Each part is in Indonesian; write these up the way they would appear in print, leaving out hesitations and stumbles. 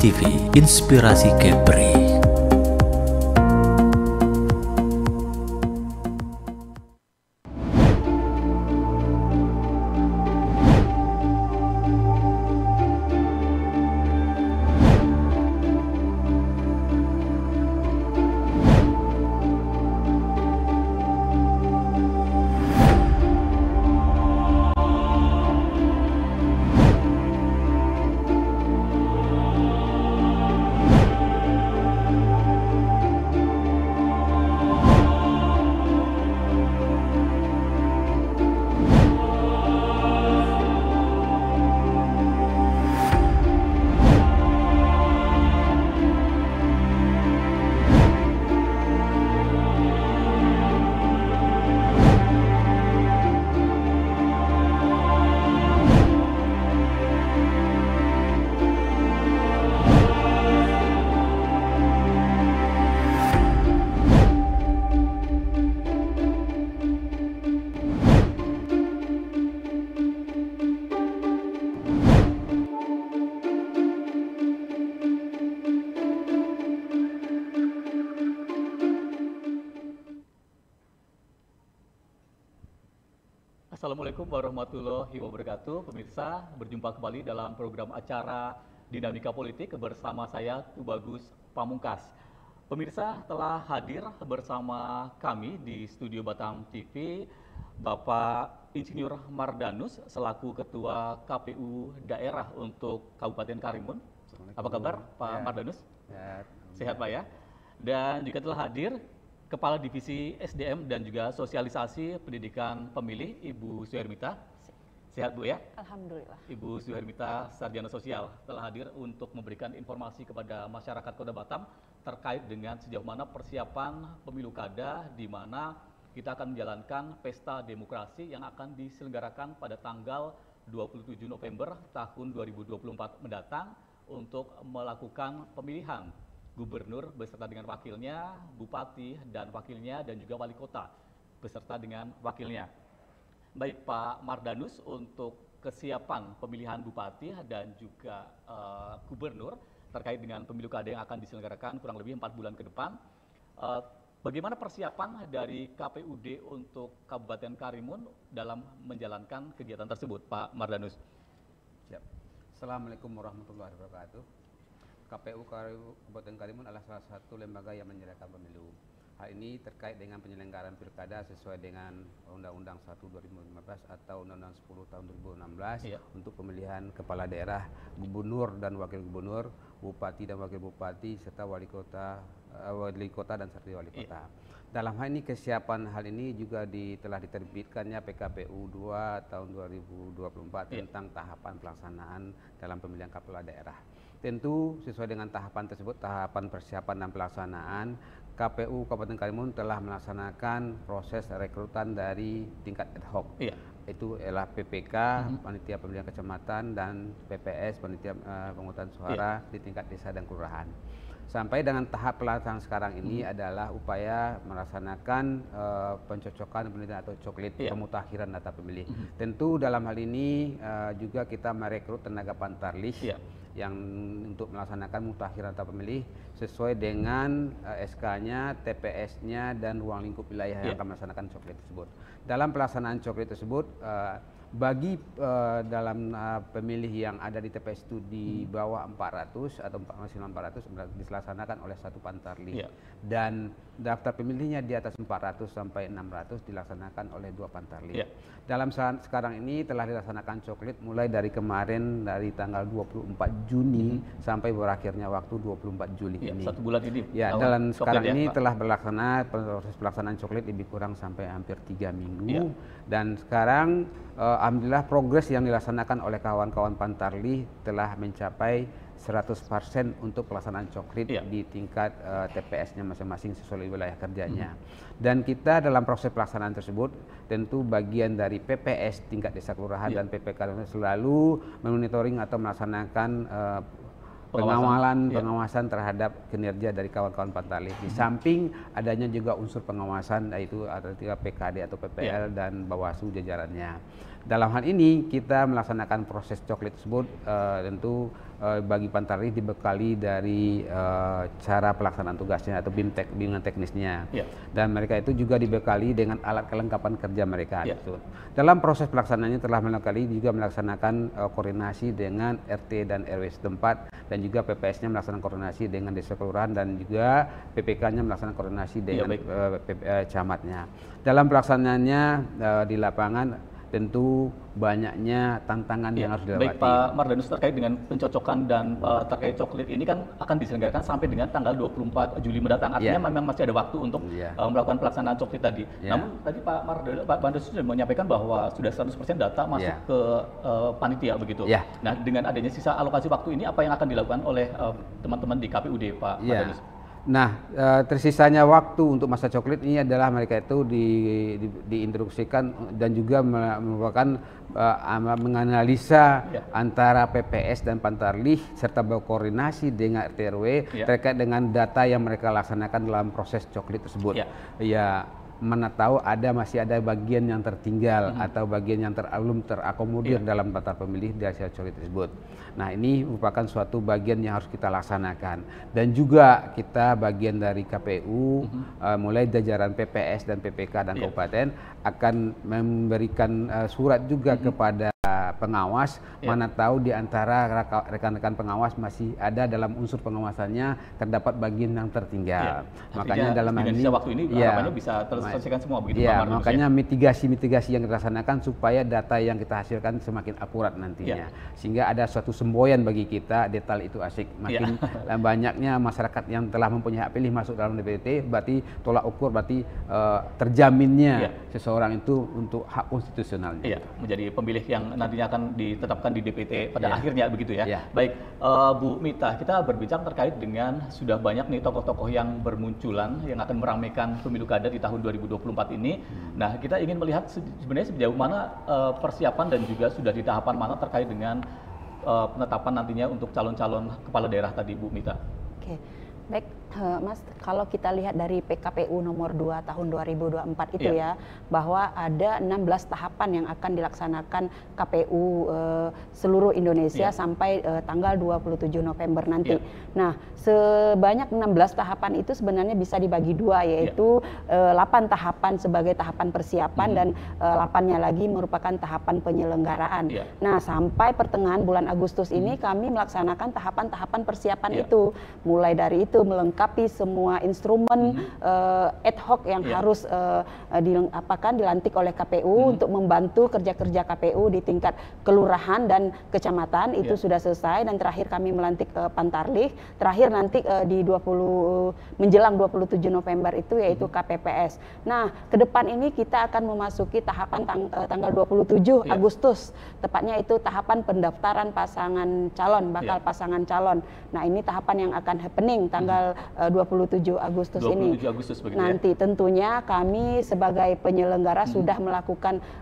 TV, Inspirasi Kepri. Assalamualaikum warahmatullahi wabarakatuh. Pemirsa, berjumpa kembali dalam program acara Dinamika Politik bersama saya Tubagus Pamungkas. Pemirsa, telah hadir bersama kami di studio Batam TV Bapak Insinyur Mardanus selaku Ketua KPU Daerah untuk Kabupaten Karimun. Apa kabar Pak Mardanus? Sehat Pak ya? Dan juga telah hadir Kepala Divisi SDM dan juga Sosialisasi Pendidikan Pemilih, Ibu Suhermita. Sehat Bu ya? Alhamdulillah. Ibu Suhermita, Sarjana Sosial, telah hadir untuk memberikan informasi kepada masyarakat Kota Batam terkait dengan sejauh mana persiapan pemilu kada, di mana kita akan menjalankan pesta demokrasi yang akan diselenggarakan pada tanggal 27 November tahun 2024 mendatang untuk melakukan pemilihan gubernur beserta dengan wakilnya, bupati dan wakilnya, dan juga wali kota beserta dengan wakilnya. Baik Pak Mardanus, untuk kesiapan pemilihan bupati dan juga gubernur terkait dengan pemilu kada yang akan diselenggarakan kurang lebih 4 bulan ke depan, bagaimana persiapan dari KPUD untuk Kabupaten Karimun dalam menjalankan kegiatan tersebut, Pak Mardanus? Siap. Assalamualaikum warahmatullahi wabarakatuh. KPU Kabupaten Karimun adalah salah satu lembaga yang menyelenggarakan pemilu. Hal ini terkait dengan penyelenggaraan pilkada sesuai dengan Undang-Undang 1 2015 atau Undang-Undang 10 tahun 2016 untuk pemilihan kepala daerah, gubernur dan wakil gubernur, bupati dan wakil bupati, serta wali kota dan serta wali kota. Dalam hal ini kesiapan hal ini juga telah diterbitkannya PKPU 2 tahun 2024 tentang tahapan pelaksanaan dalam pemilihan kepala daerah. Tentu sesuai dengan tahapan tersebut, tahapan persiapan dan pelaksanaan, KPU Kabupaten Karimun telah melaksanakan proses rekrutan dari tingkat ad hoc. Itu adalah PPK, Panitia Pemilihan Kecamatan, dan PPS, Panitia Pemungutan Suara di tingkat desa dan kelurahan. Sampai dengan tahap pelaksanaan sekarang ini adalah upaya melaksanakan pencocokan penelitian atau coklit pemutakhiran data pemilih. Tentu dalam hal ini juga kita merekrut tenaga pantarlis yang untuk melaksanakan mutakhiran data pemilih sesuai dengan SK-nya, TPS-nya, dan ruang lingkup wilayah yang akan melaksanakan coklit tersebut. Dalam pelaksanaan coklit tersebut, bagi dalam pemilih yang ada di TPS itu di bawah 400 atau maksimal 400 dilaksanakan oleh satu pantarlis, dan daftar pemilihnya di atas 400 sampai 600 dilaksanakan oleh 2 pantarlis. Dalam saat sekarang ini telah dilaksanakan coklit mulai dari kemarin dari tanggal 24 Juni sampai berakhirnya waktu 24 Juli ini. 1 bulan ini. Ya, dalam sekarang ini telah proses pelaksanaan coklit lebih kurang sampai hampir 3 minggu. Dan sekarang alhamdulillah progres yang dilaksanakan oleh kawan-kawan pantarlis telah mencapai 100% untuk pelaksanaan coklit di tingkat TPS-nya masing-masing sesuai wilayah kerjanya. Dan kita dalam proses pelaksanaan tersebut tentu bagian dari PPS tingkat desa kelurahan dan PPK selalu memonitoring atau melaksanakan pengawasan terhadap kinerja dari kawan-kawan pantarlis. Di samping adanya juga unsur pengawasan, yaitu ada PKD atau PPL dan Bawaslu jajarannya. Dalam hal ini kita melaksanakan proses coklit tersebut tentu bagi Pantarlih dibekali dari cara pelaksanaan tugasnya atau bimbingan teknisnya, dan mereka itu juga dibekali dengan alat kelengkapan kerja mereka. Gitu. Dalam proses pelaksanaannya telah juga melaksanakan koordinasi dengan RT dan RW setempat, dan juga PPS-nya melaksanakan koordinasi dengan desa kelurahan, dan juga PPK-nya melaksanakan koordinasi dengan camatnya. Dalam pelaksanaannya di lapangan tentu banyaknya tantangan yang harus dilewati. Baik Pak Mardanus, terkait dengan pencocokan dan terkait coklit ini kan akan diselenggarakan sampai dengan tanggal 24 Juli mendatang. Artinya memang masih ada waktu untuk melakukan pelaksanaan coklit tadi. Namun tadi Pak Mardanus sudah menyampaikan bahwa sudah 100% data masuk ke panitia begitu. Nah, dengan adanya sisa alokasi waktu ini apa yang akan dilakukan oleh teman-teman di KPUD Pak Mardanus? Nah, tersisanya waktu untuk masa coklit ini adalah mereka itu diinstruksikan dan juga merupakan menganalisa antara PPS dan Pantarlih serta berkoordinasi dengan RT/RW terkait dengan data yang mereka laksanakan dalam proses coklit tersebut. Mana tahu masih ada bagian yang tertinggal atau bagian yang belum terakomodir dalam daftar pemilih di hasil coklit tersebut. Nah, ini merupakan suatu bagian yang harus kita laksanakan, dan juga kita bagian dari KPU mulai jajaran PPS dan PPK dan kabupaten akan memberikan surat juga kepada pengawas, mana tahu di antara rekan-rekan pengawas masih ada dalam unsur pengawasannya terdapat bagian yang tertinggal. Makanya dalam hal ini waktu ini harapannya bisa terselesaikan semua begitu Pak Mardanus. Makanya mitigasi-mitigasi yang dilaksanakan supaya data yang kita hasilkan semakin akurat nantinya. Sehingga ada suatu semboyan bagi kita, detail itu asik. Makin banyaknya masyarakat yang telah mempunyai hak pilih masuk dalam DPT, berarti tolak ukur berarti terjaminnya seseorang itu untuk hak konstitusionalnya. Menjadi pemilih yang nantinya akan ditetapkan di DPT pada akhirnya begitu ya. Baik, Bu Mita, kita berbincang terkait dengan sudah banyak nih tokoh-tokoh yang bermunculan yang akan meramaikan pemilu kada di tahun 2024 ini. Nah, kita ingin melihat sebenarnya sejauh mana persiapan dan juga sudah di tahapan mana terkait dengan penetapan nantinya untuk calon-calon kepala daerah tadi, Bu Mita. Oke. Baik, Mas, kalau kita lihat dari PKPU nomor 2 tahun 2024 itu bahwa ada 16 tahapan yang akan dilaksanakan KPU seluruh Indonesia sampai tanggal 27 November nanti. Nah, sebanyak 16 tahapan itu sebenarnya bisa dibagi dua, yaitu 8 tahapan sebagai tahapan persiapan dan 8-nya lagi merupakan tahapan penyelenggaraan. Nah, sampai pertengahan bulan Agustus ini kami melaksanakan tahapan-tahapan persiapan itu, mulai dari itu melengkapi semua instrumen ad hoc yang harus dilantik oleh KPU untuk membantu kerja-kerja KPU di tingkat kelurahan dan kecamatan itu sudah selesai, dan terakhir kami melantik Pantarlih, terakhir nanti di menjelang 27 November itu yaitu KPPS. Nah, ke depan ini kita akan memasuki tahapan tanggal 27 Agustus, tepatnya itu tahapan pendaftaran pasangan calon, bakal pasangan calon. Nah, ini tahapan yang akan happening tanggal 27 Agustus ini. Nanti tentunya kami sebagai penyelenggara sudah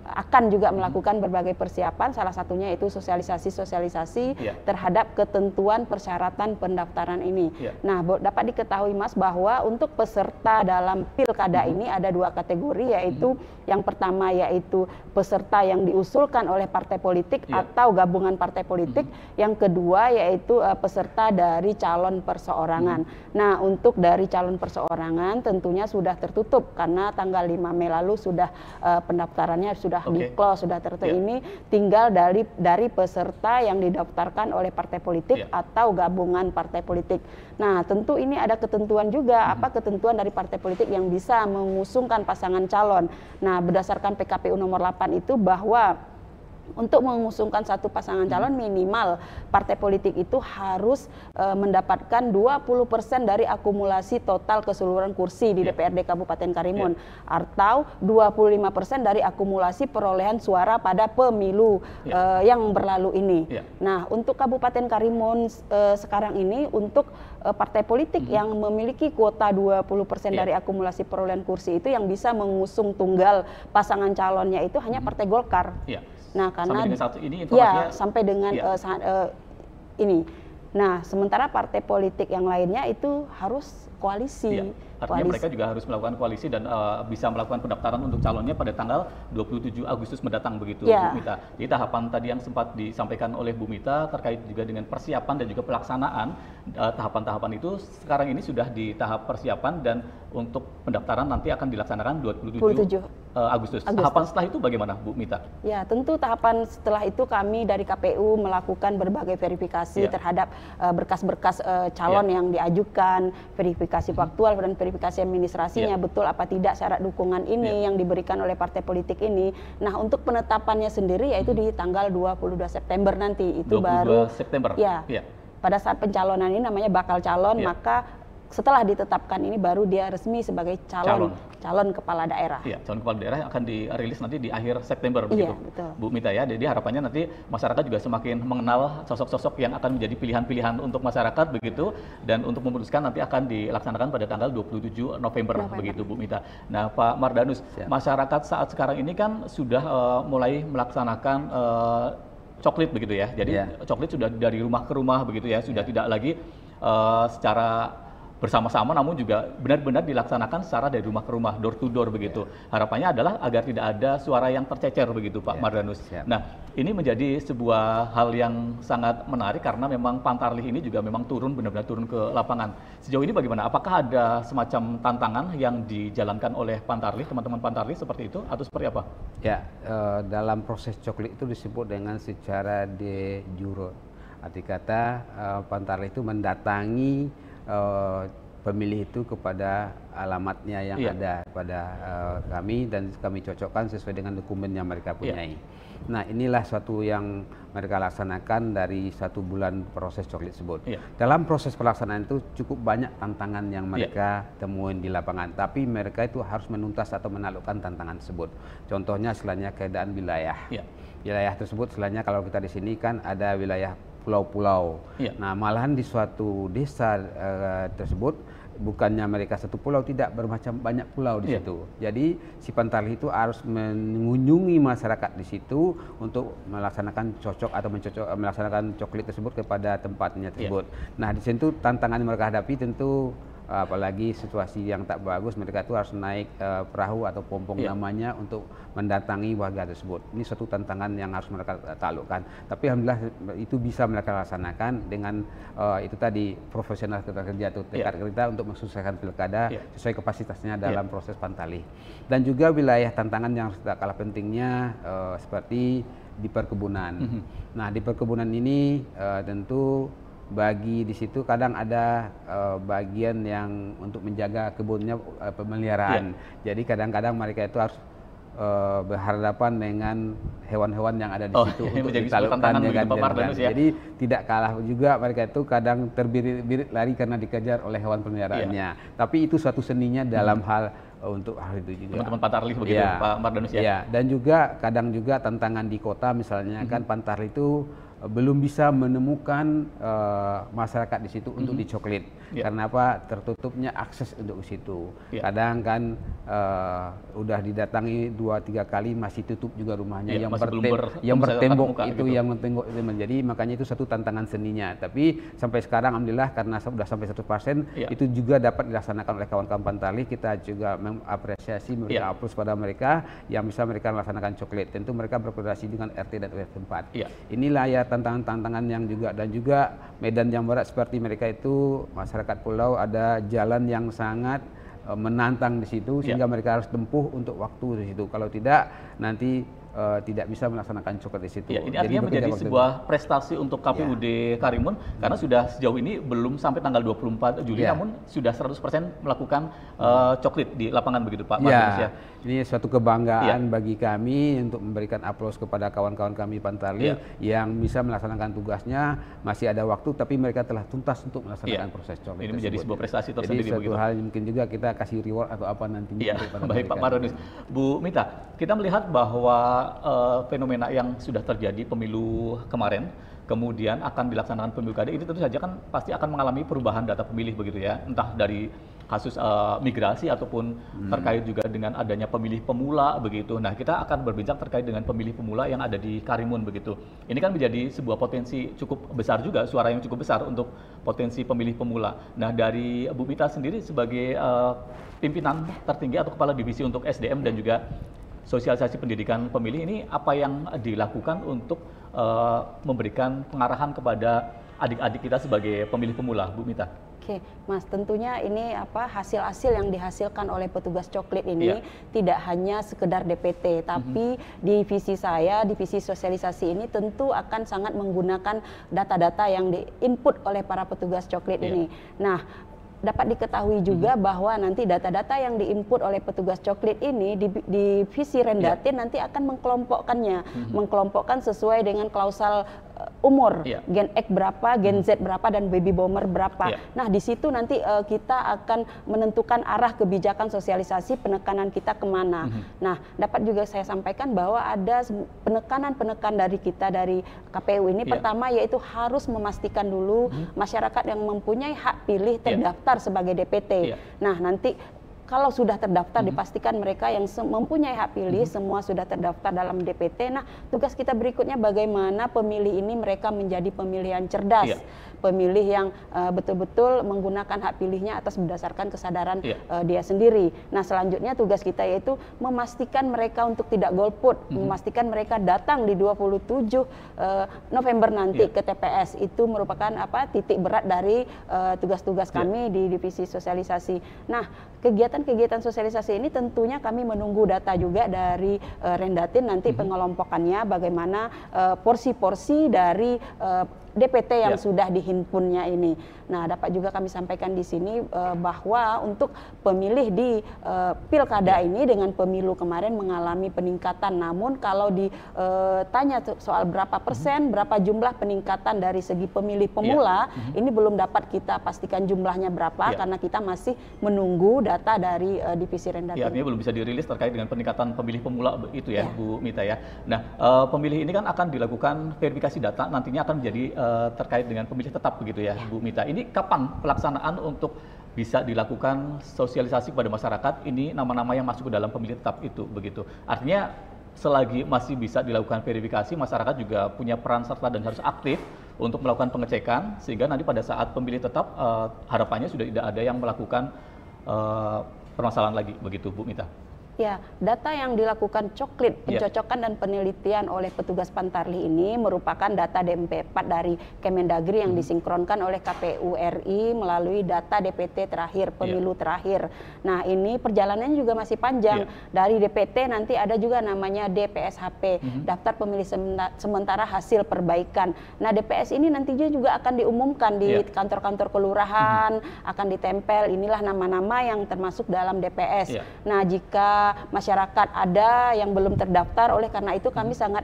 akan juga melakukan berbagai persiapan, salah satunya itu sosialisasi terhadap ketentuan persyaratan pendaftaran ini. Nah, dapat diketahui Mas bahwa untuk peserta dalam pilkada ini ada dua kategori, yaitu yang pertama yaitu peserta yang diusulkan oleh partai politik atau gabungan partai politik, yang kedua yaitu peserta dari calon perseorangan. Nah, untuk dari calon perseorangan tentunya sudah tertutup karena tanggal 5 Mei lalu sudah pendaftarannya sudah di-close, sudah tertutup. Ini tinggal dari peserta yang didaftarkan oleh partai politik atau gabungan partai politik. Nah, tentu ini ada ketentuan juga, ketentuan dari partai politik yang bisa mengusungkan pasangan calon. Nah, berdasarkan PKPU nomor 8 itu bahwa untuk mengusungkan satu pasangan calon minimal partai politik itu harus mendapatkan 20% dari akumulasi total keseluruhan kursi di DPRD Kabupaten Karimun atau 25% dari akumulasi perolehan suara pada pemilu yang berlalu ini. Nah, untuk Kabupaten Karimun sekarang ini untuk partai politik yang memiliki kuota 20% dari akumulasi perolehan kursi itu yang bisa mengusung tunggal pasangan calonnya itu hanya Partai Golkar. Nah, karena sampai dengan saat ini informasinya sampai dengan ini. Nah, sementara partai politik yang lainnya itu harus koalisi. Iya. Artinya mereka juga harus melakukan koalisi dan bisa melakukan pendaftaran untuk calonnya pada tanggal 27 Agustus mendatang begitu, Ya. Bu Mita. Jadi tahapan tadi yang sempat disampaikan oleh Bu Mita terkait juga dengan persiapan dan juga pelaksanaan tahapan-tahapan itu sekarang ini sudah di tahap persiapan dan untuk pendaftaran nanti akan dilaksanakan 27 Agustus. Tahapan setelah itu bagaimana, Bu Mita? Ya, tentu tahapan setelah itu kami dari KPU melakukan berbagai verifikasi terhadap berkas-berkas calon yang diajukan, verifikasi faktual dan verifikasi administrasinya, betul apa tidak syarat dukungan ini yang diberikan oleh partai politik ini. Nah, untuk penetapannya sendiri yaitu di tanggal 22 September nanti. Itu 22 baru September. Ya. Pada saat pencalonan ini namanya bakal calon, maka setelah ditetapkan ini baru dia resmi sebagai calon kepala daerah. Iya, calon kepala daerah akan dirilis nanti di akhir September begitu, betul. Bu Mita ya. Jadi harapannya nanti masyarakat juga semakin mengenal sosok-sosok yang akan menjadi pilihan-pilihan untuk masyarakat begitu, dan untuk memutuskan nanti akan dilaksanakan pada tanggal 27 November begitu, Bu Mita. Nah, Pak Mardanus, masyarakat saat sekarang ini kan sudah mulai melaksanakan coklit begitu ya. Jadi coklit sudah dari rumah ke rumah begitu ya, sudah tidak lagi secara bersama-sama, namun juga benar-benar dilaksanakan secara dari rumah ke rumah, door to door begitu. Harapannya adalah agar tidak ada suara yang tercecer begitu, Pak Mardanus. Nah, ini menjadi sebuah hal yang sangat menarik karena memang Pantarlih ini juga memang benar-benar turun ke lapangan. Sejauh ini bagaimana? Apakah ada semacam tantangan yang dijalankan oleh Pantarlih, teman-teman Pantarlih seperti itu, atau seperti apa? Ya, dalam proses coklit itu disebut dengan secara de jure. Arti kata Pantarlih itu mendatangi pemilih itu kepada alamatnya yang ada pada kami, dan kami cocokkan sesuai dengan dokumen yang mereka punyai. Nah, inilah suatu yang mereka laksanakan dari 1 bulan proses coklit tersebut. Dalam proses pelaksanaan itu cukup banyak tantangan yang mereka temuin di lapangan, tapi mereka itu harus menuntas atau menaklukkan tantangan tersebut. Contohnya selainnya keadaan wilayah. Wilayah tersebut selainnya kalau kita di sini kan ada wilayah pulau-pulau. Nah, malahan di suatu desa tersebut bukannya mereka satu pulau, tidak, bermacam banyak pulau di situ. Jadi si Pantarlih itu harus mengunjungi masyarakat di situ untuk melaksanakan melaksanakan coklit tersebut kepada tempatnya tersebut. Nah, di situ tantangan yang mereka hadapi tentu apalagi situasi yang tak bagus, mereka itu harus naik perahu atau pompong namanya untuk mendatangi warga tersebut. Ini suatu tantangan yang harus mereka taklukkan. Tapi alhamdulillah itu bisa mereka laksanakan dengan itu tadi profesional kerja itu tekad kita untuk mensukseskan pilkada sesuai kapasitasnya dalam proses Pantarlih. Dan juga wilayah tantangan yang tidak kalah pentingnya seperti di perkebunan. Nah, di perkebunan ini tentu bagi di situ kadang ada bagian yang untuk menjaga kebunnya pemeliharaan. Jadi kadang-kadang mereka itu harus berhadapan dengan hewan-hewan yang ada di situ untuk ditaklukkan dengan Jadi tidak kalah juga mereka itu kadang terbirit-birit lari karena dikejar oleh hewan peliharaannya. Tapi itu suatu seninya dalam hal untuk hal itu juga. Teman-teman Pantarlih begitu, Pak Mardanus ya. Dan juga kadang juga tantangan di kota misalnya kan Pantarlih itu belum bisa menemukan masyarakat di situ untuk dicoklit. Karena apa? Tertutupnya akses untuk ke situ. Kadang kan udah didatangi 2-3 kali masih tutup juga rumahnya, yang bertembok itu gitu. Yang bertembok itu menjadi, makanya itu satu tantangan seninya. Tapi sampai sekarang alhamdulillah karena sudah sampai 100% itu juga dapat dilaksanakan oleh kawan-kawan Pantarlih. Kita juga mengapresiasi, memberikan aplaus pada mereka yang bisa mereka melaksanakan coklit. Tentu mereka berkoordinasi dengan RT dan RW tempat. Inilah ya tantangan-tantangan yang juga, dan juga medan yang berat seperti mereka itu masyarakat pulau, ada jalan yang sangat menantang di situ sehingga mereka harus tempuh untuk waktu di situ. Kalau tidak nanti tidak bisa melaksanakan coklit di situ. Ini artinya menjadi sebuah prestasi untuk KPUD Karimun karena sudah sejauh ini belum sampai tanggal 24 Juli namun sudah 100% melakukan coklit di lapangan begitu, Pak Mardanus ya. Ini suatu kebanggaan bagi kami untuk memberikan aplaus kepada kawan-kawan kami Pantarlih yang bisa melaksanakan tugasnya. Masih ada waktu tapi mereka telah tuntas untuk melaksanakan proses coklit. Ini menjadi sebuah prestasi tersendiri. Jadi suatu hal mungkin juga kita kasih reward atau apa nantinya. Baik Pak Mardanus. Bu Mita, kita melihat bahwa fenomena yang sudah terjadi pemilu kemarin, kemudian akan dilaksanakan pemilu kada, itu tentu saja kan pasti akan mengalami perubahan data pemilih begitu ya, entah dari kasus migrasi ataupun terkait juga dengan adanya pemilih pemula begitu. Nah, kita akan berbincang terkait dengan pemilih pemula yang ada di Karimun begitu. Ini kan menjadi sebuah potensi cukup besar juga, suara yang cukup besar untuk potensi pemilih pemula. Nah, dari Bu Mita sendiri sebagai pimpinan tertinggi atau kepala divisi untuk SDM dan juga sosialisasi pendidikan pemilih, ini apa yang dilakukan untuk memberikan pengarahan kepada adik-adik kita sebagai pemilih pemula, Bu Mita? Oke, Mas, tentunya ini hasil-hasil yang dihasilkan oleh petugas coklit ini tidak hanya sekedar DPT, tapi divisi saya, divisi sosialisasi ini tentu akan sangat menggunakan data-data yang diinput oleh para petugas coklit ini. Nah, dapat diketahui juga bahwa nanti data-data yang diinput oleh petugas coklit ini di divisi Rendatin nanti akan mengkelompokkannya, mengkelompokkan sesuai dengan klausal umur, Gen X berapa, Gen Z berapa, dan baby boomer berapa. Nah, di situ nanti kita akan menentukan arah kebijakan sosialisasi penekanan kita kemana. Nah, dapat juga saya sampaikan bahwa ada penekanan-penekanan dari kita dari KPU ini. Pertama yaitu harus memastikan dulu masyarakat yang mempunyai hak pilih terdaftar sebagai DPT. Nah, nanti kalau sudah terdaftar dipastikan mereka yang mempunyai hak pilih semua sudah terdaftar dalam DPT. Nah, tugas kita berikutnya bagaimana pemilih ini mereka menjadi pemilih yang cerdas, pemilih yang betul-betul menggunakan hak pilihnya atas berdasarkan kesadaran dia sendiri. Nah, selanjutnya tugas kita yaitu memastikan mereka untuk tidak golput, memastikan mereka datang di 27 November nanti ke TPS. Itu merupakan titik berat dari tugas-tugas kami di divisi sosialisasi. Nah, kegiatan sosialisasi ini tentunya kami menunggu data juga dari Rendatin nanti pengelompokannya bagaimana porsi-porsi dari DPT yang sudah dihimpunnya ini. Nah, dapat juga kami sampaikan di sini bahwa untuk pemilih di pilkada ini dengan pemilu kemarin mengalami peningkatan. Namun kalau ditanya soal berapa persen, berapa jumlah peningkatan dari segi pemilih pemula, ini belum dapat kita pastikan jumlahnya berapa karena kita masih menunggu data dari divisi Rendatin. Artinya belum bisa dirilis terkait dengan peningkatan pemilih pemula itu ya, Bu Mita ya. Nah, pemilih ini kan akan dilakukan verifikasi data, nantinya akan menjadi terkait dengan pemilih tetap begitu ya, Bu Mita. Ini kapan pelaksanaan untuk bisa dilakukan sosialisasi kepada masyarakat ini nama-nama yang masuk ke dalam pemilih tetap itu begitu. Artinya selagi masih bisa dilakukan verifikasi, masyarakat juga punya peran serta dan harus aktif untuk melakukan pengecekan sehingga nanti pada saat pemilih tetap harapannya sudah tidak ada yang melakukan permasalahan lagi begitu, Bu Mita. Ya, data yang dilakukan coklit, pencocokan dan penelitian oleh petugas Pantarlih ini merupakan data DMP4 dari Kemendagri yang disinkronkan oleh KPU RI melalui data DPT terakhir, pemilu terakhir. Nah, ini perjalanannya juga masih panjang. Dari DPT nanti ada juga namanya DPSHP, daftar pemilih sementara hasil perbaikan. Nah, DPS ini nantinya juga akan diumumkan di kantor-kantor kelurahan, akan ditempel, inilah nama-nama yang termasuk dalam DPS. Nah, jika masyarakat ada yang belum terdaftar, oleh karena itu kami sangat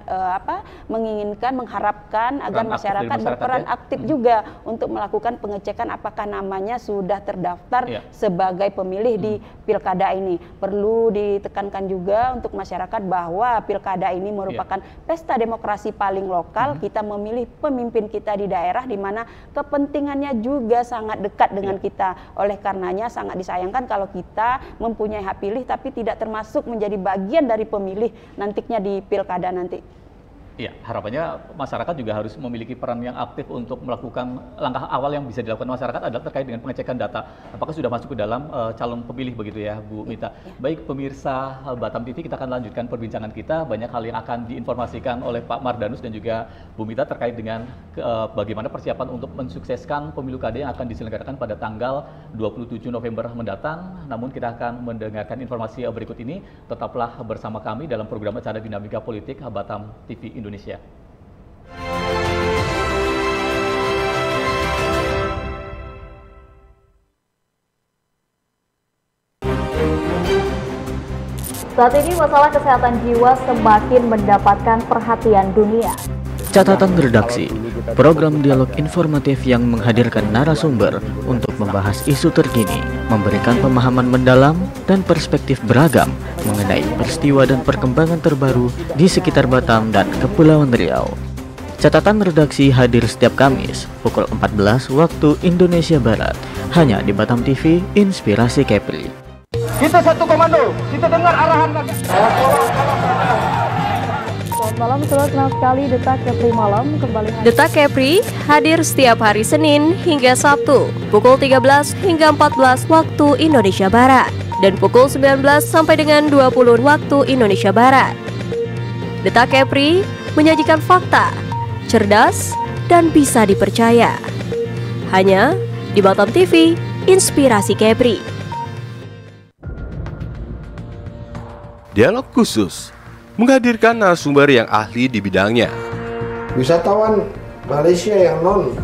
menginginkan, mengharapkan agar masyarakat berperan aktif juga untuk melakukan pengecekan apakah namanya sudah terdaftar sebagai pemilih di pilkada ini. Perlu ditekankan juga untuk masyarakat bahwa pilkada ini merupakan pesta demokrasi paling lokal. Kita memilih pemimpin kita di daerah di mana kepentingannya juga sangat dekat dengan kita. Oleh karenanya sangat disayangkan kalau kita mempunyai hak pilih tapi tidak termasuk menjadi bagian dari pemilih nantinya di pilkada nanti. Iya, harapannya masyarakat juga harus memiliki peran yang aktif untuk melakukan langkah awal yang bisa dilakukan masyarakat adalah terkait dengan pengecekan data. Apakah sudah masuk ke dalam calon pemilih begitu ya, Bu Mita. Baik pemirsa Batam TV, kita akan lanjutkan perbincangan kita. Banyak hal yang akan diinformasikan oleh Pak Mardanus dan juga Bu Mita terkait dengan bagaimana persiapan untuk mensukseskan pemilu kada yang akan diselenggarakan pada tanggal 27 November mendatang. Namun kita akan mendengarkan informasi berikut ini. Tetaplah bersama kami dalam program acara Dinamika Politik Batam TV Indonesia. Saat ini masalah kesehatan jiwa semakin mendapatkan perhatian dunia. Catatan redaksi, program dialog informatif yang menghadirkan narasumber untuk membahas isu terkini, memberikan pemahaman mendalam dan perspektif beragam mengenai peristiwa dan perkembangan terbaru di sekitar Batam dan Kepulauan Riau. Catatan redaksi hadir setiap Kamis pukul 14 waktu Indonesia Barat hanya di Batam TV Inspirasi Kepri. Kita satu komando, kita dengar arahan. Selamat malam, saudara, senang sekali Detak Kepri Malam kembali hadir. Detak Kepri hadir setiap hari Senin hingga Sabtu pukul 13 hingga 14 waktu Indonesia Barat dan pukul 19 sampai dengan 20 waktu Indonesia Barat. Detak Kepri menyajikan fakta, cerdas, dan bisa dipercaya. Hanya di Batam TV Inspirasi Kepri. Dialog khusus menghadirkan narasumber yang ahli di bidangnya. Wisatawan Malaysia yang non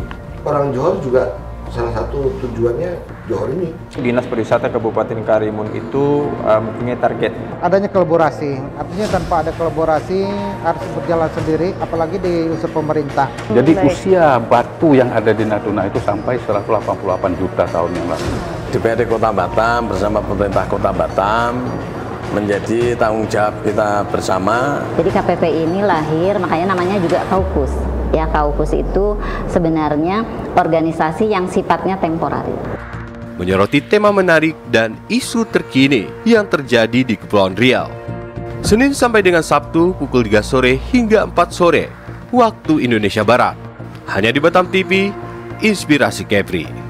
orang Johor juga salah satu tujuannya Johor ini. Dinas Pariwisata Kabupaten Karimun itu mempunyai target. Adanya kolaborasi, artinya tanpa ada kolaborasi harus berjalan sendiri, apalagi di unsur pemerintah. Jadi usia batu yang ada di Natuna itu sampai 188 juta tahun yang lalu. DPRD Kota Batam bersama pemerintah Kota Batam menjadi tanggung jawab kita bersama. Jadi KPPI ini lahir, makanya namanya juga Kaukus. Ya, Kaukus itu sebenarnya organisasi yang sifatnya temporer. Menyoroti tema menarik dan isu terkini yang terjadi di Kepulauan Riau. Senin sampai dengan Sabtu pukul 3 sore hingga 4 sore waktu Indonesia Barat. Hanya di Batam TV Inspirasi Kepri.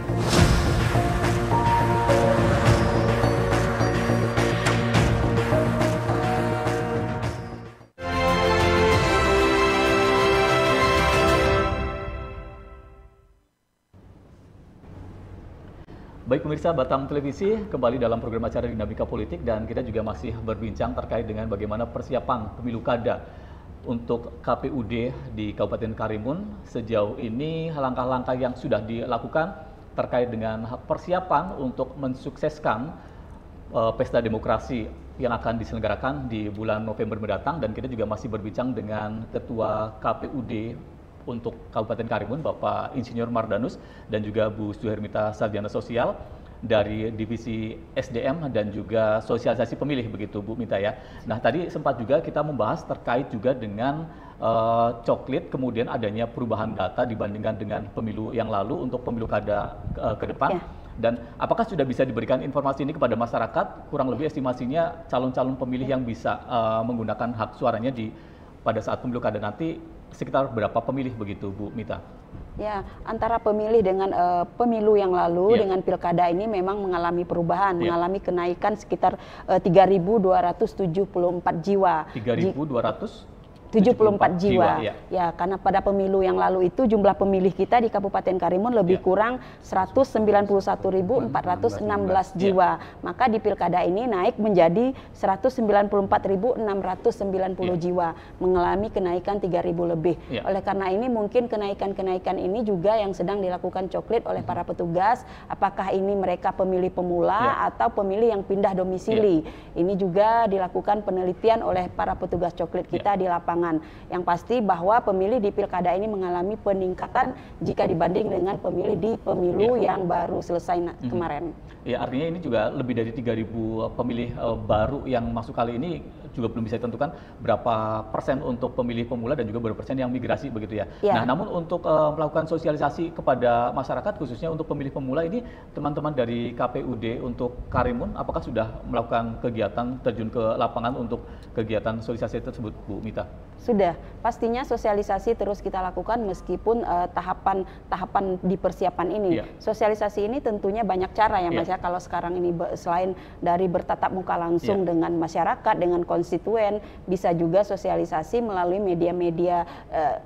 Baik pemirsa Batam Televisi, kembali dalam program acara Dinamika Politik dan kita juga masih berbincang terkait dengan bagaimana persiapan pemilu kada untuk KPUD di Kabupaten Karimun. Sejauh ini langkah-langkah yang sudah dilakukan terkait dengan persiapan untuk mensukseskan pesta demokrasi yang akan diselenggarakan di bulan November mendatang, dan kita juga masih berbincang dengan Ketua KPUD untuk Kabupaten Karimun, Bapak Insinyur Mardanus, dan juga Bu Suhermita Sarjana Sosial dari Divisi SDM dan juga Sosialisasi Pemilih, begitu Bu Mita ya. Nah tadi sempat juga kita membahas terkait juga dengan coklit, kemudian adanya perubahan data dibandingkan dengan pemilu yang lalu untuk pemilu kada ke depan. Ya. Dan apakah sudah bisa diberikan informasi ini kepada masyarakat, kurang lebih estimasinya calon-calon pemilih yang bisa menggunakan hak suaranya pada saat pemilu kada nanti sekitar berapa pemilih begitu Bu Mita? Ya, antara pemilih dengan pemilu yang lalu dengan pilkada ini memang mengalami perubahan, mengalami kenaikan sekitar 3.274 jiwa. 3.274 jiwa. Ya, karena pada pemilu yang lalu itu jumlah pemilih kita di Kabupaten Karimun lebih kurang 191.416 jiwa. Maka di pilkada ini naik menjadi 194.690 jiwa, mengalami kenaikan 3.000 lebih. Oleh karena ini mungkin kenaikan-kenaikan ini juga yang sedang dilakukan coklit oleh para petugas, apakah ini mereka pemilih pemula atau pemilih yang pindah domisili. Ini juga dilakukan penelitian oleh para petugas coklit kita di lapangan. Yang pasti bahwa pemilih di pilkada ini mengalami peningkatan jika dibanding dengan pemilih di pemilu yang baru selesai kemarin. Ya, artinya ini juga lebih dari 3.000 pemilih baru yang masuk kali ini, juga belum bisa ditentukan berapa persen untuk pemilih pemula dan juga berapa persen yang migrasi begitu ya. Nah, namun untuk melakukan sosialisasi kepada masyarakat khususnya untuk pemilih pemula ini, teman-teman dari KPUD untuk Karimun apakah sudah melakukan kegiatan terjun ke lapangan untuk kegiatan sosialisasi tersebut Bu Mita? Sudah, pastinya sosialisasi terus kita lakukan meskipun tahapan di persiapan ini. Sosialisasi ini tentunya banyak cara ya Mas ya. Kalau sekarang ini selain dari bertatap muka langsung dengan masyarakat, dengan konstituen, bisa juga sosialisasi melalui media-media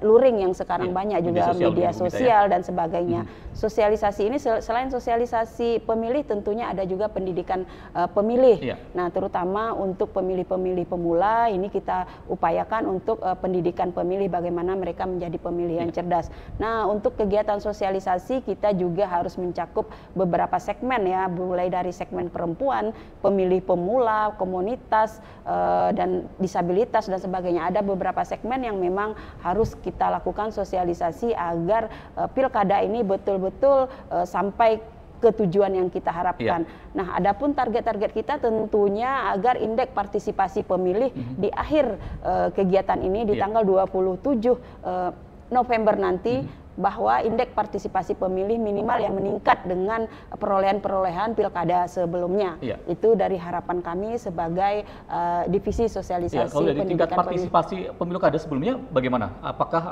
luring yang sekarang banyak, juga media sosial dan sebagainya. Sosialisasi ini selain sosialisasi pemilih tentunya ada juga pendidikan pemilih. Nah, terutama untuk pemilih-pemilih pemula ini kita upayakan untuk pendidikan pemilih, bagaimana mereka menjadi pemilih yang cerdas. Nah, untuk kegiatan sosialisasi kita juga harus mencakup beberapa segmen ya, mulai dari segmen perempuan, pemilih pemula, komunitas, dan disabilitas dan sebagainya. Ada beberapa segmen yang memang harus kita lakukan sosialisasi agar pilkada ini betul-betul sampai ke tujuan yang kita harapkan. Nah, adapun target-target kita tentunya agar indeks partisipasi pemilih di akhir kegiatan ini di tanggal 27 November nanti bahwa indeks partisipasi pemilih minimal yang meningkat dengan perolehan-perolehan pilkada sebelumnya. Itu dari harapan kami sebagai divisi sosialisasi kalau dari tingkat pendidikan partisipasi pemilu kada sebelumnya bagaimana? Apakah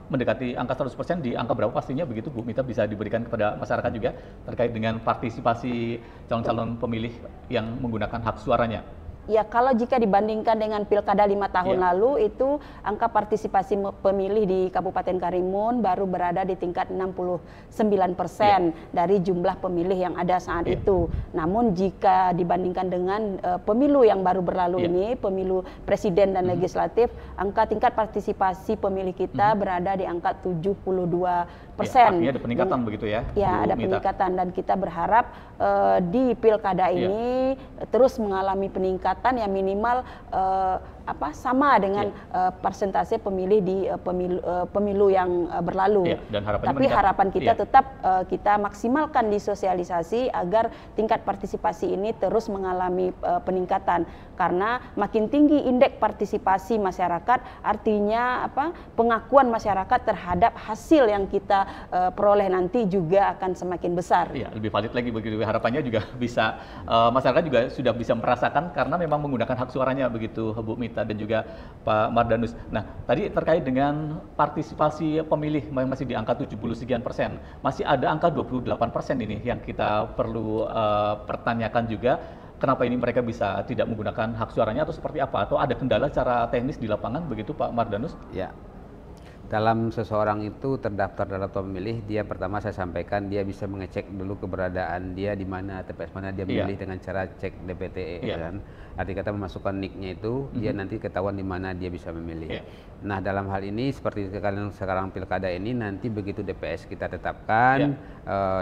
mendekati angka 100%, di angka berapa pastinya begitu Bu Mita, bisa diberikan kepada masyarakat juga terkait dengan partisipasi calon-calon pemilih yang menggunakan hak suaranya? Ya, kalau jika dibandingkan dengan pilkada 5 tahun lalu, itu angka partisipasi pemilih di Kabupaten Karimun baru berada di tingkat 69% dari jumlah pemilih yang ada saat itu. Namun jika dibandingkan dengan pemilu yang baru berlalu ini, pemilu presiden dan legislatif, angka tingkat partisipasi pemilih kita berada di angka 72%. Artinya ada peningkatan begitu ya? Ya, ada peningkatan, dan kita berharap di pilkada ini terus mengalami peningkatan yang minimal sama dengan persentase pemilih di pemilu yang berlalu. Dan tapi harapan kita tetap kita maksimalkan di sosialisasi agar tingkat partisipasi ini terus mengalami peningkatan, karena makin tinggi indeks partisipasi masyarakat artinya pengakuan masyarakat terhadap hasil yang kita peroleh nanti juga akan semakin besar. Iya, lebih valid lagi begitu, harapannya juga bisa masyarakat juga sudah bisa merasakan karena memang menggunakan hak suaranya begitu Bu Mita dan juga Pak Mardanus. Nah, tadi terkait dengan partisipasi pemilih masih di angka 70 sekian persen, masih ada angka 28% ini yang kita perlu pertanyakan juga. Kenapa ini mereka bisa tidak menggunakan hak suaranya atau seperti apa? Atau ada kendala secara teknis di lapangan begitu Pak Mardanus? Ya. Dalam seseorang itu terdaftar dalam daftar pemilih, dia pertama saya sampaikan dia bisa mengecek dulu keberadaan dia di mana, TPS mana dia memilih dengan cara cek DPTE kan. Arti kata memasukkan nicknya itu, dia nanti ketahuan di mana dia bisa memilih. Nah, dalam hal ini seperti sekarang pilkada ini, nanti begitu DPS kita tetapkan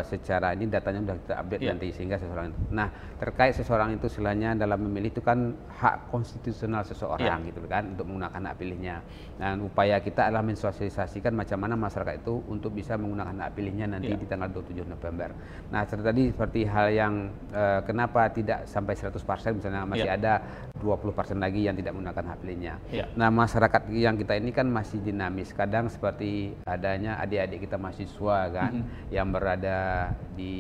secara ini datanya sudah kita update nanti sehingga seseorang itu. Nah, terkait seseorang itu istilahnya dalam memilih itu kan hak konstitusional seseorang gitu kan untuk menggunakan hak pilihnya. Dan upaya kita adalah mensosialisasikan macam mana masyarakat itu untuk bisa menggunakan hak pilihnya nanti di tanggal 27 November. Nah, tadi seperti hal yang kenapa tidak sampai 100% misalnya masih ada 20% lagi yang tidak menggunakan hak pilihnya. Nah, masyarakat yang kita ini kan masih dinamis. Kadang seperti adanya adik-adik kita mahasiswa kan yang berada di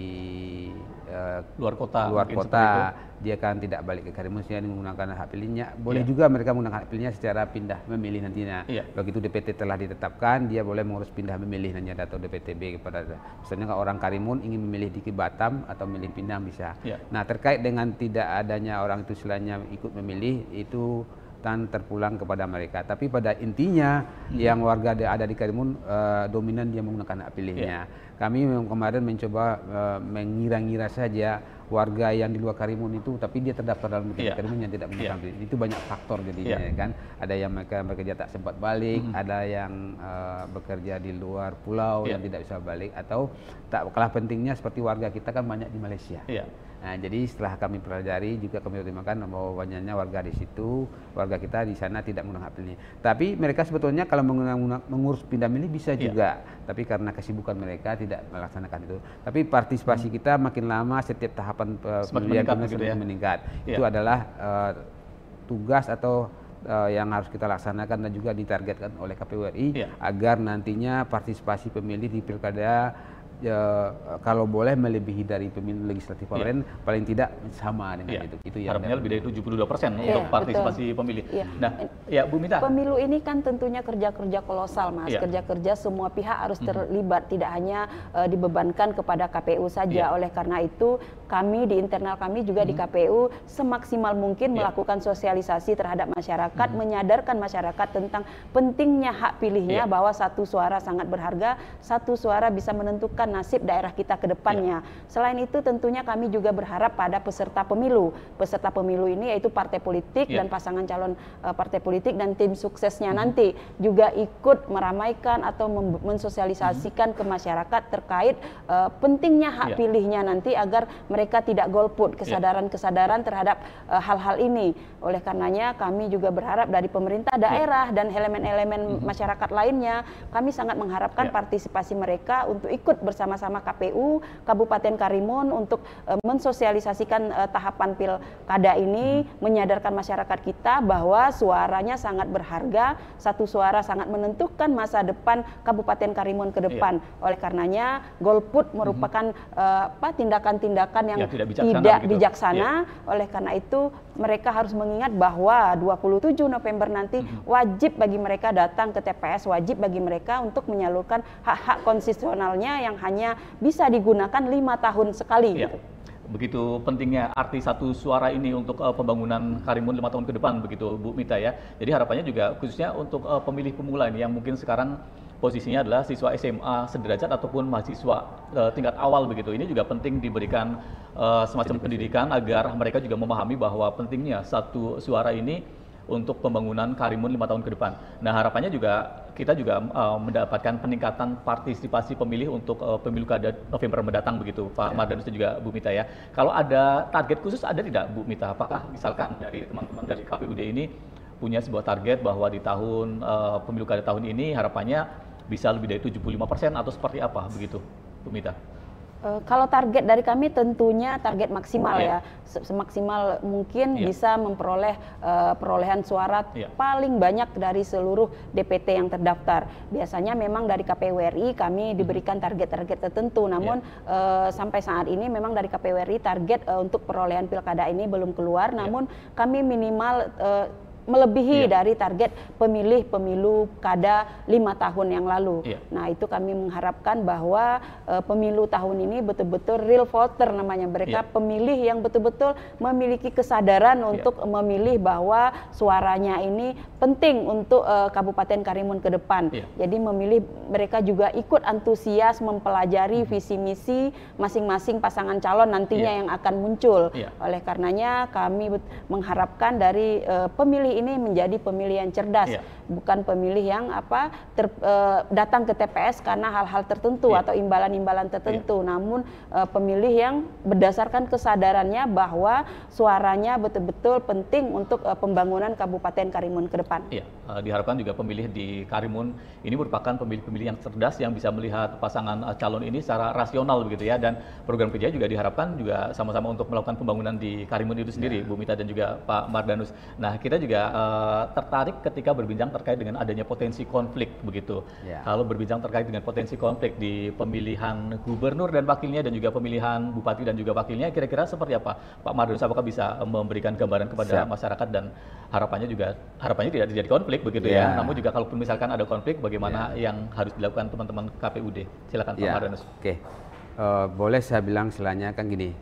luar kota, dia kan tidak balik ke Karimun sehingga menggunakan hak pilihnya. Boleh juga mereka menggunakan hak pilihnya secara pindah memilih nantinya. Begitu DPT telah ditetapkan, dia boleh mengurus pindah memilih nantinya atau DPTB kepada misalnya kalau orang Karimun ingin memilih di Batam atau memilih pindah bisa. Nah, terkait dengan tidak adanya orang itu istilahnya ikut memilih itu terpulang kepada mereka. Tapi pada intinya yang warga ada di Karimun dominan dia menggunakan hak pilihnya. Kami kemarin mencoba mengira-ngira saja warga yang di luar Karimun itu, tapi dia terdaftar dalam Karimun yang tidak menggunakan pilih. Itu banyak faktor jadinya kan. Ada yang mereka bekerja tak sempat balik, ada yang bekerja di luar pulau yang tidak bisa balik, atau tak kalah pentingnya seperti warga kita kan banyak di Malaysia. Nah, jadi setelah kami pelajari juga kami pertimbangkan bahwa banyaknya warga di situ, warga kita di sana tidak menggunakan hak pilihnya. Tapi mereka sebetulnya kalau mengurus pindah milih bisa juga, tapi karena kesibukan mereka tidak melaksanakan itu. Tapi partisipasi kita makin lama setiap tahapan pemilihan semakin meningkat. Itu adalah tugas atau yang harus kita laksanakan dan juga ditargetkan oleh KPU RI agar nantinya partisipasi pemilih di pilkada kalau boleh melebihi dari pemilu legislatif kemarin, paling tidak sama dengan itu. Itu yang harapannya lebih dari 72% untuk partisipasi pemilih. Nah, Bu Mita. Pemilu ini kan tentunya kerja-kerja kolosal, Mas. Kerja-kerja semua pihak harus terlibat, tidak hanya dibebankan kepada KPU saja. Oleh karena itu, kami di internal kami juga di KPU semaksimal mungkin melakukan sosialisasi terhadap masyarakat, menyadarkan masyarakat tentang pentingnya hak pilihnya, bahwa satu suara sangat berharga, satu suara bisa menentukan nasib daerah kita ke depannya. Selain itu tentunya kami juga berharap pada peserta pemilu. Peserta pemilu ini yaitu partai politik dan pasangan calon partai politik dan tim suksesnya nanti juga ikut meramaikan atau mensosialisasikan ke masyarakat terkait pentingnya hak pilihnya nanti agar mereka tidak golput, kesadaran-kesadaran terhadap hal-hal ini. Oleh karenanya kami juga berharap dari pemerintah daerah dan elemen-elemen masyarakat lainnya, kami sangat mengharapkan partisipasi mereka untuk ikut bersama bersama-sama KPU Kabupaten Karimun untuk mensosialisasikan tahapan pilkada ini, menyadarkan masyarakat kita bahwa suaranya sangat berharga, satu suara sangat menentukan masa depan Kabupaten Karimun ke depan. Oleh karenanya golput merupakan tindakan-tindakan yang tidak bijaksana. Oleh karena itu mereka harus mengingat bahwa 27 November nanti wajib bagi mereka datang ke TPS, wajib bagi mereka untuk menyalurkan hak-hak konstitusionalnya yang hanya bisa digunakan 5 tahun sekali. Gitu. Begitu pentingnya arti satu suara ini untuk pembangunan Karimun 5 tahun ke depan, begitu Bu Mita ya. Jadi harapannya juga khususnya untuk pemilih pemula ini yang mungkin sekarang posisinya adalah siswa SMA sederajat ataupun mahasiswa tingkat awal begitu. Ini juga penting diberikan semacam pendidikan agar mereka juga memahami bahwa pentingnya satu suara ini untuk pembangunan Karimun 5 tahun ke depan. Nah harapannya juga kita juga mendapatkan peningkatan partisipasi pemilih untuk pemilu kada November mendatang begitu Pak Mardanus dan juga Bu Mita ya. Kalau ada target khusus ada tidak Bu Mita? Apakah misalkan dari teman-teman dari KPUD ini punya sebuah target bahwa di tahun pemilu kada tahun ini harapannya bisa lebih dari 75% atau seperti apa begitu Bu Mita? Kalau target dari kami tentunya target maksimal ya, semaksimal mungkin bisa memperoleh perolehan suara paling banyak dari seluruh DPT yang terdaftar. Biasanya memang dari KPU RI kami diberikan target-target tertentu, namun sampai saat ini memang dari KPU RI target untuk perolehan pilkada ini belum keluar, namun kami minimal melebihi dari target pemilih pemilu kada 5 tahun yang lalu. Nah itu kami mengharapkan bahwa pemilu tahun ini betul-betul real voter namanya, mereka pemilih yang betul-betul memiliki kesadaran untuk memilih bahwa suaranya ini penting untuk Kabupaten Karimun ke depan. Jadi memilih mereka juga ikut antusias mempelajari visi misi masing-masing pasangan calon nantinya yang akan muncul. Oleh karenanya kami mengharapkan dari pemilih ini menjadi pemilih yang cerdas, bukan pemilih yang datang ke TPS karena hal-hal tertentu atau imbalan-imbalan tertentu, namun pemilih yang berdasarkan kesadarannya bahwa suaranya betul-betul penting untuk pembangunan Kabupaten Karimun ke depan. Diharapkan juga pemilih di Karimun ini merupakan pemilih-pemilih yang cerdas yang bisa melihat pasangan calon ini secara rasional begitu ya, dan program kerja juga diharapkan juga sama-sama untuk melakukan pembangunan di Karimun itu sendiri, Bu Mita dan juga Pak Mardanus. Nah kita juga tertarik ketika berbincang terkait dengan adanya potensi konflik begitu. Kalau berbincang terkait dengan potensi konflik di pemilihan gubernur dan wakilnya dan juga pemilihan bupati dan juga wakilnya, kira-kira seperti apa Pak Mardanus? Apakah bisa memberikan gambaran kepada masyarakat dan harapannya tidak terjadi konflik begitu ya. Namun juga kalaupun misalkan ada konflik, bagaimana yang harus dilakukan teman-teman KPUD? Silakan Pak Mardanus. Boleh saya bilang istilahnya kan gini.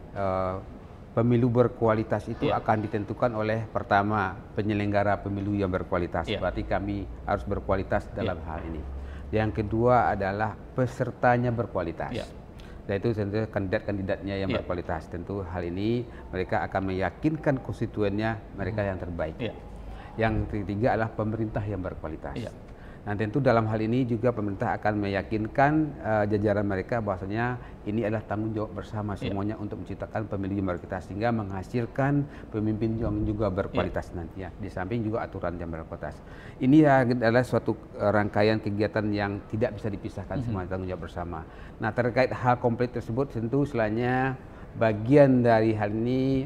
Pemilu berkualitas itu akan ditentukan oleh pertama penyelenggara pemilu yang berkualitas, berarti kami harus berkualitas dalam hal ini. Yang kedua adalah pesertanya berkualitas, dan itu tentu kandidat-kandidatnya yang berkualitas. Tentu hal ini mereka akan meyakinkan konstituennya mereka yang terbaik. Yang ketiga adalah pemerintah yang berkualitas. Nah tentu dalam hal ini juga pemerintah akan meyakinkan jajaran mereka bahwasanya ini adalah tanggung jawab bersama semuanya untuk menciptakan pemilu yang berkualitas sehingga menghasilkan pemimpin yang juga berkualitas nantinya. Di samping juga aturan yang berkualitas. Ini adalah suatu rangkaian kegiatan yang tidak bisa dipisahkan, semua tanggung jawab bersama. Nah terkait hal komplit tersebut tentu selainnya bagian dari hal ini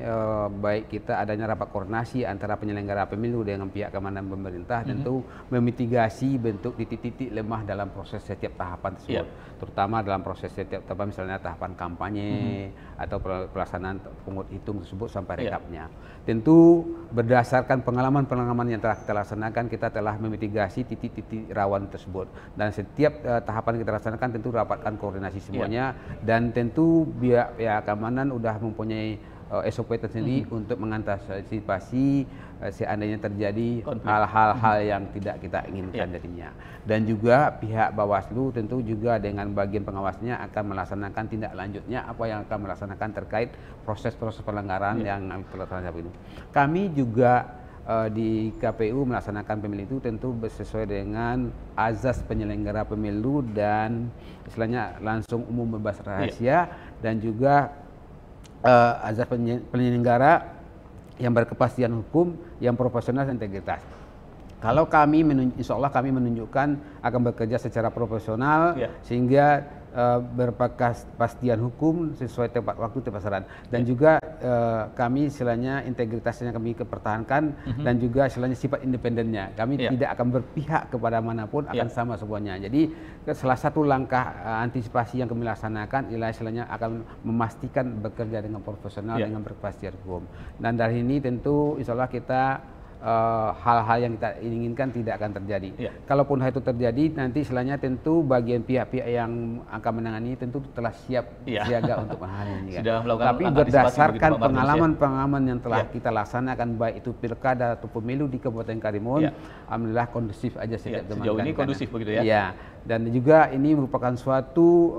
baik kita adanya rapat koordinasi antara penyelenggara pemilu dengan pihak keamanan pemerintah, tentu memitigasi bentuk titik-titik lemah dalam proses setiap tahapan tersebut, terutama dalam proses setiap tahapan, misalnya tahapan kampanye atau pelaksanaan pungut hitung tersebut sampai rekapnya. Tentu berdasarkan pengalaman-pengalaman yang telah kita laksanakan, kita telah memitigasi titik-titik rawan tersebut, dan setiap tahapan kita laksanakan tentu rapatkan koordinasi semuanya, dan tentu pihak keamanan sudah mempunyai SOP tersendiri untuk mengantisipasi seandainya terjadi hal-hal yang tidak kita inginkan jadinya. Dan juga pihak Bawaslu tentu juga dengan bagian pengawasnya akan melaksanakan tindak lanjutnya apa yang akan melaksanakan terkait proses-proses pelanggaran yang terlaksana ini. Kami juga di KPU melaksanakan pemilu itu tentu sesuai dengan azas penyelenggara pemilu dan istilahnya langsung umum bebas rahasia, dan juga azas penyelenggara yang berkepastian hukum, yang profesional dan integritas. Kalau kami insya Allah kami menunjukkan akan bekerja secara profesional sehingga berkepastian hukum sesuai tepat waktu tepat sasaran, dan juga kami istilahnya integritasnya kami kepertahankan, dan juga istilahnya sifat independennya kami tidak akan berpihak kepada manapun, akan sama semuanya. Jadi salah satu langkah antisipasi yang kami laksanakan ialah istilahnya akan memastikan bekerja dengan profesional dengan berkepastian hukum, dan dari ini tentu insya Allah kita hal-hal yang kita inginkan tidak akan terjadi. Kalaupun hal itu terjadi, nanti istilahnya tentu bagian pihak-pihak yang akan menangani tentu telah siap siaga untuk menangani. Tapi berdasarkan pengalaman-pengalaman yang telah kita laksanakan, baik itu pilkada atau pemilu di Kabupaten Karimun, alhamdulillah kondusif aja setiap teman. Sejauh ini kondusif begitu ya? Iya. Dan juga ini merupakan suatu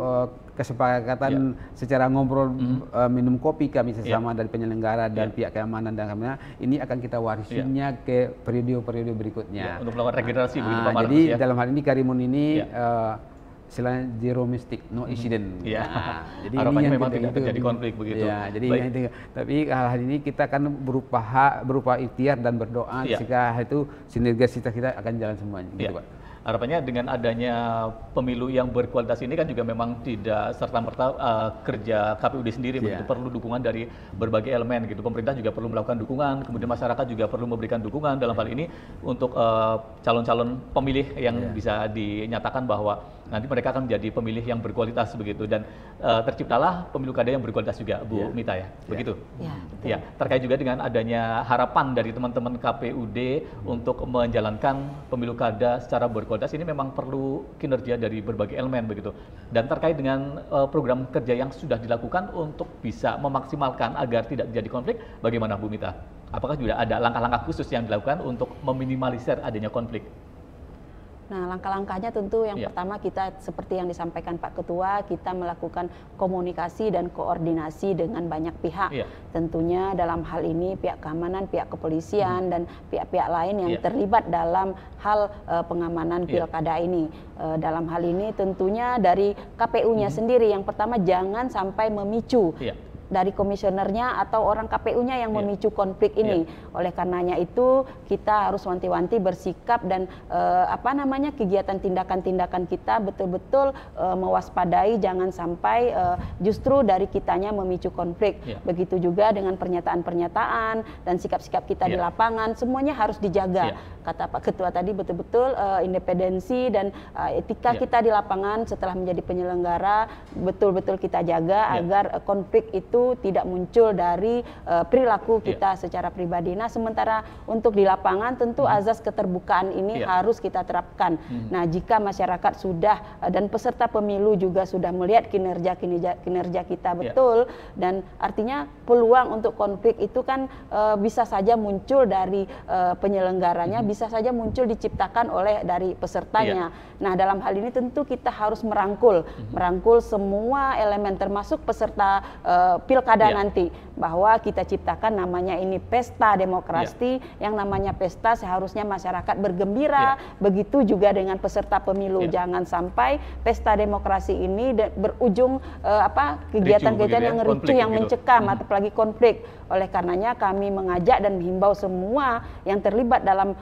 kesepakatan secara ngobrol minum kopi kami sesama dari penyelenggara dan pihak keamanan, dan ini akan kita warisinya ke periode-periode berikutnya. Untuk melakukan regenerasi begitu Pak Marnus. Jadi dalam hal ini Karimun ini istilahnya zero mistake, no incident. Jadi harapannya ini memang tidak terjadi konflik begitu. Jadi tapi hal ini kita akan berupa ikhtiar dan berdoa jika itu sinergisitas kita akan jalan semuanya. Gitu, Pak. Harapannya dengan adanya pemilu yang berkualitas ini kan juga memang tidak serta-merta kerja KPUD sendiri, begitu perlu dukungan dari berbagai elemen gitu. Pemerintah juga perlu melakukan dukungan, kemudian masyarakat juga perlu memberikan dukungan dalam hal ini untuk calon-calon pemilih yang bisa dinyatakan bahwa nanti mereka akan menjadi pemilih yang berkualitas begitu, dan terciptalah pemilu kada yang berkualitas juga, Bu Mita ya, begitu. Ya, terkait juga dengan adanya harapan dari teman-teman KPUD untuk menjalankan pemilu kada secara berkualitas, ini memang perlu kinerja dari berbagai elemen begitu. Dan terkait dengan program kerja yang sudah dilakukan untuk bisa memaksimalkan agar tidak terjadi konflik, bagaimana Bu Mita? Apakah juga ada langkah-langkah khusus yang dilakukan untuk meminimalisir adanya konflik? Nah, langkah-langkahnya tentu yang pertama kita seperti yang disampaikan Pak Ketua, kita melakukan komunikasi dan koordinasi dengan banyak pihak. Tentunya dalam hal ini pihak keamanan, pihak kepolisian, dan pihak-pihak lain yang terlibat dalam hal pengamanan pilkada ini. Dalam hal ini tentunya dari KPU-nya sendiri, yang pertama jangan sampai memicu dari komisionernya atau orang KPU-nya yang memicu konflik ini. Oleh karenanya itu kita harus wanti-wanti bersikap, dan kegiatan tindakan-tindakan kita betul-betul mewaspadai jangan sampai justru dari kitanya memicu konflik. Begitu juga dengan pernyataan-pernyataan dan sikap-sikap kita di lapangan, semuanya harus dijaga. Kata Pak Ketua tadi betul-betul independensi dan etika kita di lapangan setelah menjadi penyelenggara betul-betul kita jaga agar konflik itu tidak muncul dari perilaku kita secara pribadi. Nah, sementara untuk di lapangan tentu azas keterbukaan ini harus kita terapkan. Nah, jika masyarakat sudah dan peserta pemilu juga sudah melihat kinerja kita betul, dan artinya peluang untuk konflik itu kan bisa saja muncul dari penyelenggaranya, bisa saja muncul diciptakan oleh dari pesertanya. Nah, dalam hal ini tentu kita harus merangkul semua elemen termasuk peserta pilkada nanti, bahwa kita ciptakan namanya ini pesta demokrasi, yang namanya pesta seharusnya masyarakat bergembira, begitu juga dengan peserta pemilu. Jangan sampai pesta demokrasi ini berujung kegiatan-kegiatan yang ricuh, yang mencekam, atau apalagi konflik. Oleh karenanya kami mengajak dan menghimbau semua yang terlibat dalam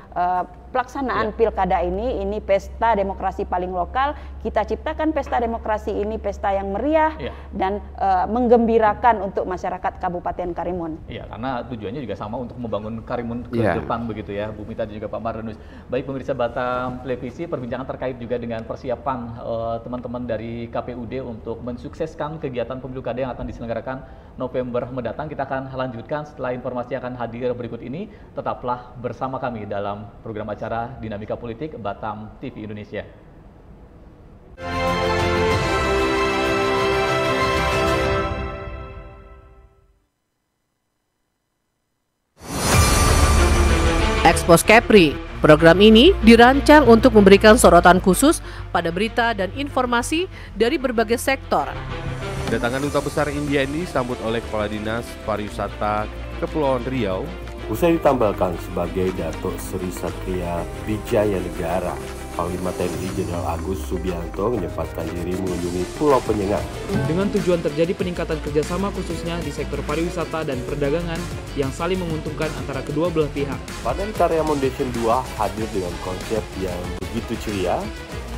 pelaksanaan pilkada ini pesta demokrasi paling lokal. Kita ciptakan pesta demokrasi ini pesta yang meriah dan menggembirakan untuk masyarakat Kabupaten Karimun. Iya, karena tujuannya juga sama untuk membangun Karimun ke depan begitu ya, Bu Mita dan juga Pak Marnus. Baik pemirsa Batam Televisi, perbincangan terkait juga dengan persiapan teman-teman dari KPUD untuk mensukseskan kegiatan pemilu kada yang akan diselenggarakan November mendatang. Kita akan lanjutkan setelah informasi yang akan hadir berikut ini. Tetaplah bersama kami dalam program acara Dinamika Politik Batam TV Indonesia. Expose Kepri. Program ini dirancang untuk memberikan sorotan khusus pada berita dan informasi dari berbagai sektor. Kedatangan Duta Besar India ini disambut oleh Kepala Dinas Pariwisata Kepulauan Riau. Usai ditambahkan sebagai Datuk Seri Satria Wijaya Negara, Panglima TNI Jenderal Agus Subianto menyempatkan diri mengunjungi Pulau Penyengat. Dengan tujuan terjadi peningkatan kerjasama khususnya di sektor pariwisata dan perdagangan yang saling menguntungkan antara kedua belah pihak. Padan Karya Foundation 2 hadir dengan konsep yang begitu ceria,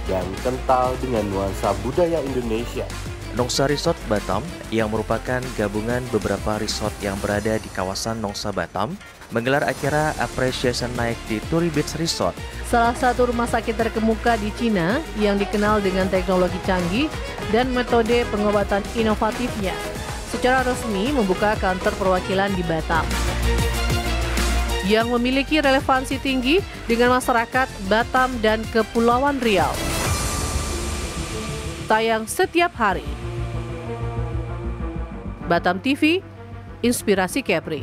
dan kental dengan nuansa budaya Indonesia. Nongsa Resort Batam, yang merupakan gabungan beberapa resort yang berada di kawasan Nongsa Batam, menggelar acara Appreciation Night di Turi Beach Resort. Salah satu rumah sakit terkemuka di Cina yang dikenal dengan teknologi canggih dan metode pengobatan inovatifnya, secara resmi membuka kantor perwakilan di Batam, yang memiliki relevansi tinggi dengan masyarakat Batam dan Kepulauan Riau. Tayang setiap hari. Batam TV, Inspirasi Kepri.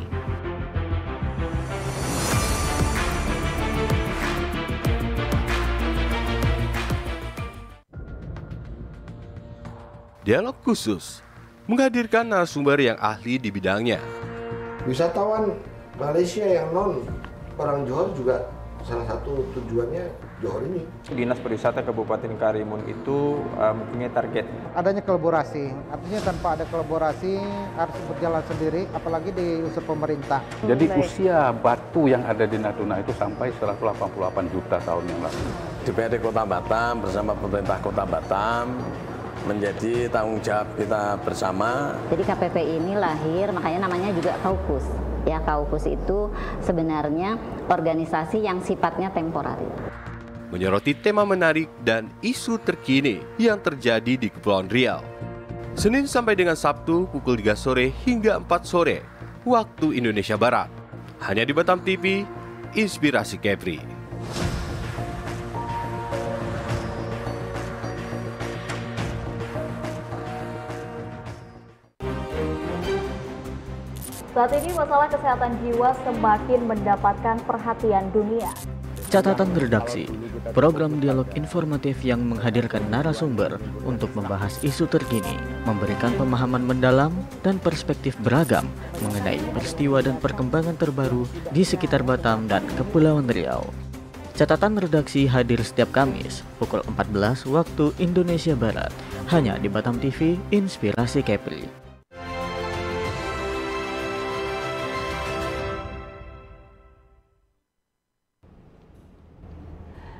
Dialog khusus menghadirkan narasumber yang ahli di bidangnya. Wisatawan Malaysia yang non orang Johor juga salah satu tujuannya Johor ini. Dinas Pariwisata Kabupaten Karimun itu mempunyai target. Adanya kolaborasi, artinya tanpa ada kolaborasi harus berjalan sendiri, apalagi di unsur pemerintah. Jadi usia batu yang ada di Natuna itu sampai 188 juta tahun yang lalu. DPRD Kota Batam bersama pemerintah Kota Batam menjadi tanggung jawab kita bersama. Jadi KPP ini lahir, makanya namanya juga Kaukus. Ya, Kaukus itu sebenarnya organisasi yang sifatnya temporer. Menyoroti tema menarik dan isu terkini yang terjadi di Kepulauan Riau. Senin sampai dengan Sabtu pukul 3 sore hingga 4 sore waktu Indonesia Barat. Hanya di Batam TV, Inspirasi Kepri. Saat ini masalah kesehatan jiwa semakin mendapatkan perhatian dunia. Catatan redaksi, program dialog informatif yang menghadirkan narasumber untuk membahas isu terkini, memberikan pemahaman mendalam dan perspektif beragam mengenai peristiwa dan perkembangan terbaru di sekitar Batam dan Kepulauan Riau. Catatan redaksi hadir setiap Kamis pukul 14 waktu Indonesia Barat, hanya di Batam TV, Inspirasi Kepri.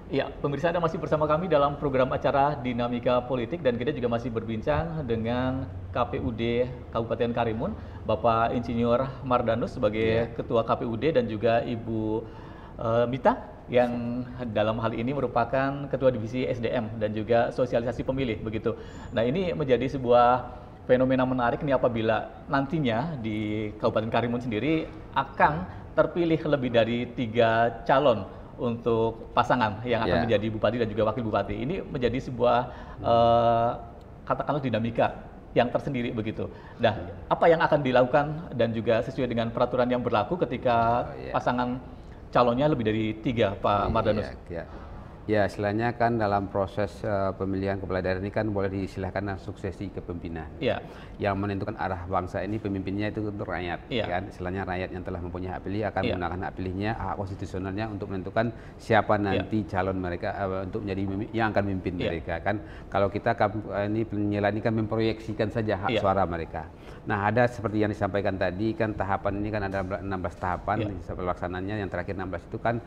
Ya, pemirsa, Anda masih bersama kami dalam program acara Dinamika Politik dan kita juga masih berbincang dengan KPUD Kabupaten Karimun, Bapak Insinyur Mardanus sebagai Ketua KPUD dan juga Ibu Mita yang dalam hal ini merupakan Ketua Divisi SDM dan juga Sosialisasi Pemilih begitu. Nah, ini menjadi sebuah fenomena menarik nih apabila nantinya di Kabupaten Karimun sendiri akan terpilih lebih dari 3 calon untuk pasangan yang akan menjadi bupati dan juga wakil bupati. Ini menjadi sebuah katakanlah dinamika yang tersendiri begitu. Nah, apa yang akan dilakukan dan juga sesuai dengan peraturan yang berlaku ketika pasangan calonnya lebih dari 3, Pak Mardanus? Ya, istilahnya kan dalam proses pemilihan kepala daerah ini kan boleh diistilahkan suksesi kepemimpinan. Yang menentukan arah bangsa ini pemimpinnya itu untuk rakyat. Kan? Istilahnya rakyat yang telah mempunyai hak pilih akan menggunakan hak pilihnya, hak konstitusionalnya untuk menentukan siapa nanti calon mereka untuk menjadi yang akan memimpin mereka. Kan kalau kita ini penilaian ini kan memproyeksikan saja hak suara mereka. Nah, ada seperti yang disampaikan tadi kan tahapan ini kan ada 16 tahapan pelaksananya, yang terakhir 16 itu kan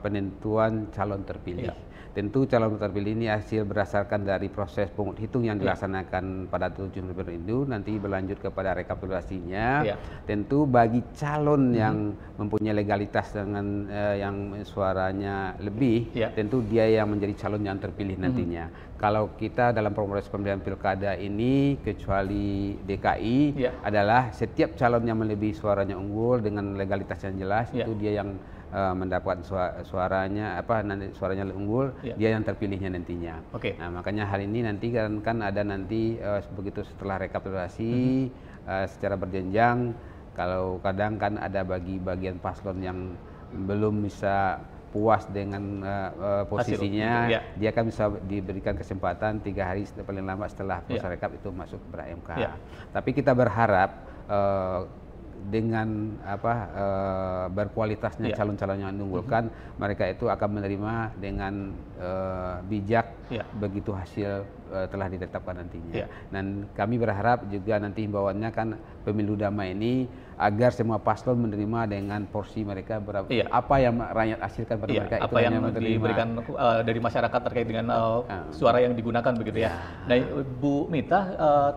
penentuan calon terpilih. Tentu calon terpilih ini hasil berdasarkan dari proses pungut hitung yang dilaksanakan pada 7 November itu, nanti berlanjut kepada rekapitulasinya. Tentu bagi calon yang mempunyai legalitas dengan yang suaranya lebih, tentu dia yang menjadi calon yang terpilih nantinya. Kalau kita dalam proses pemilihan pilkada ini, kecuali DKI, adalah setiap calon yang melebihi suaranya unggul dengan legalitas yang jelas, itu dia yang mendapat suaranya nanti suaranya unggul, dia yang terpilihnya nantinya. Nah, makanya hari ini nanti kan ada nanti begitu setelah rekapitulasi secara berjenjang. Kalau kadang kan ada bagi bagian paslon yang belum bisa puas dengan posisinya, dia kan bisa diberikan kesempatan 3 hari paling lambat setelah proses rekap itu masuk ber-MK. Tapi kita berharap dengan berkualitasnya calon-calon yang diunggulkan, mereka itu akan menerima dengan bijak begitu hasil telah ditetapkan nantinya. Dan kami berharap juga nanti himbauannya kan pemilu damai ini agar semua paslon menerima dengan porsi mereka berapa, apa yang rakyat hasilkan pada mereka, apa yang diberikan dari masyarakat terkait dengan suara yang digunakan begitu ya. Nah, Bu Mita,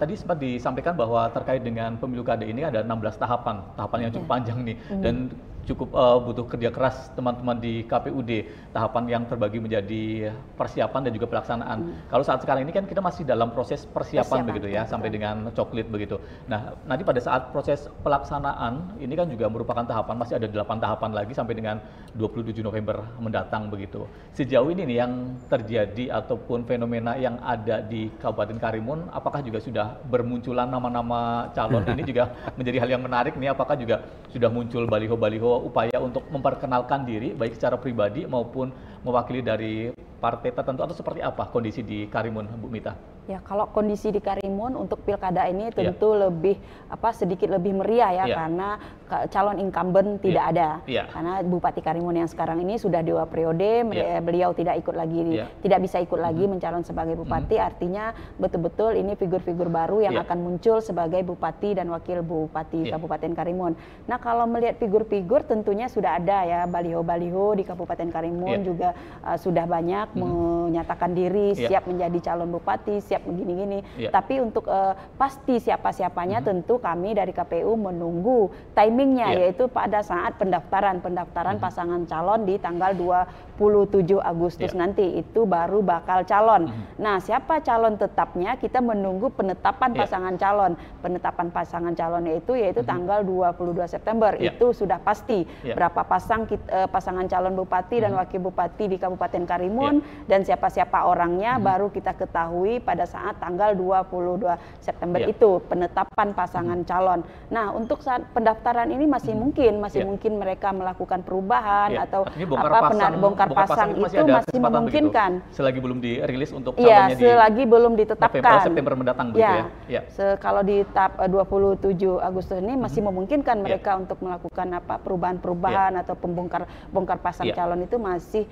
tadi sempat disampaikan bahwa terkait dengan pemilu kada ini ada 16 tahapan yang cukup panjang nih, dan cukup butuh kerja keras teman-teman di KPUD, tahapan yang terbagi menjadi persiapan dan juga pelaksanaan. Kalau saat sekarang ini kan kita masih dalam proses persiapan begitu ya, sampai dengan coklit begitu. Nah, nanti pada saat proses pelaksanaan ini kan juga merupakan tahapan, masih ada 8 tahapan lagi sampai dengan 27 November mendatang begitu. Sejauh ini nih yang terjadi ataupun fenomena yang ada di Kabupaten Karimun, apakah juga sudah bermunculan nama-nama calon? Ini juga menjadi hal yang menarik nih, apakah juga sudah muncul baliho-baliho upaya untuk memperkenalkan diri baik secara pribadi maupun mewakili dari partai tertentu, atau seperti apa kondisi di Karimun, Bu Mita? Ya, kalau kondisi di Karimun untuk pilkada ini tentu lebih sedikit lebih meriah ya, karena calon incumbent tidak ada. Karena Bupati Karimun yang sekarang ini sudah 2 periode, beliau tidak ikut lagi, tidak bisa ikut lagi mencalon sebagai bupati. Artinya betul-betul ini figur-figur baru yang akan muncul sebagai bupati dan wakil bupati Kabupaten Karimun. Nah, kalau melihat figur-figur tentunya sudah ada ya, baliho-baliho di Kabupaten Karimun juga sudah banyak menyatakan diri siap menjadi calon bupati, siap begini-gini. Tapi untuk pasti siapa-siapanya tentu kami dari KPU menunggu timingnya, yaitu pada saat pendaftaran pasangan calon di tanggal 27 Agustus nanti, itu baru bakal calon. Nah, siapa calon tetapnya kita menunggu penetapan pasangan calon. Penetapan pasangan calonnya itu yaitu tanggal 22 September. Itu sudah pasti berapa pasangan calon bupati dan wakil bupati di Kabupaten Karimun dan siapa-siapa orangnya baru kita ketahui pada saat tanggal 22 September itu penetapan pasangan calon. Nah, untuk saat pendaftaran ini masih mungkin mereka melakukan perubahan atau bongkar pasang itu masih memungkinkan. Selagi belum dirilis untuk calonnya selagi belum ditetapkan. September mendatang begitu ya. Kalau di tahap 27 Agustus ini masih memungkinkan mereka untuk melakukan perubahan-perubahan atau bongkar pasang calon itu masih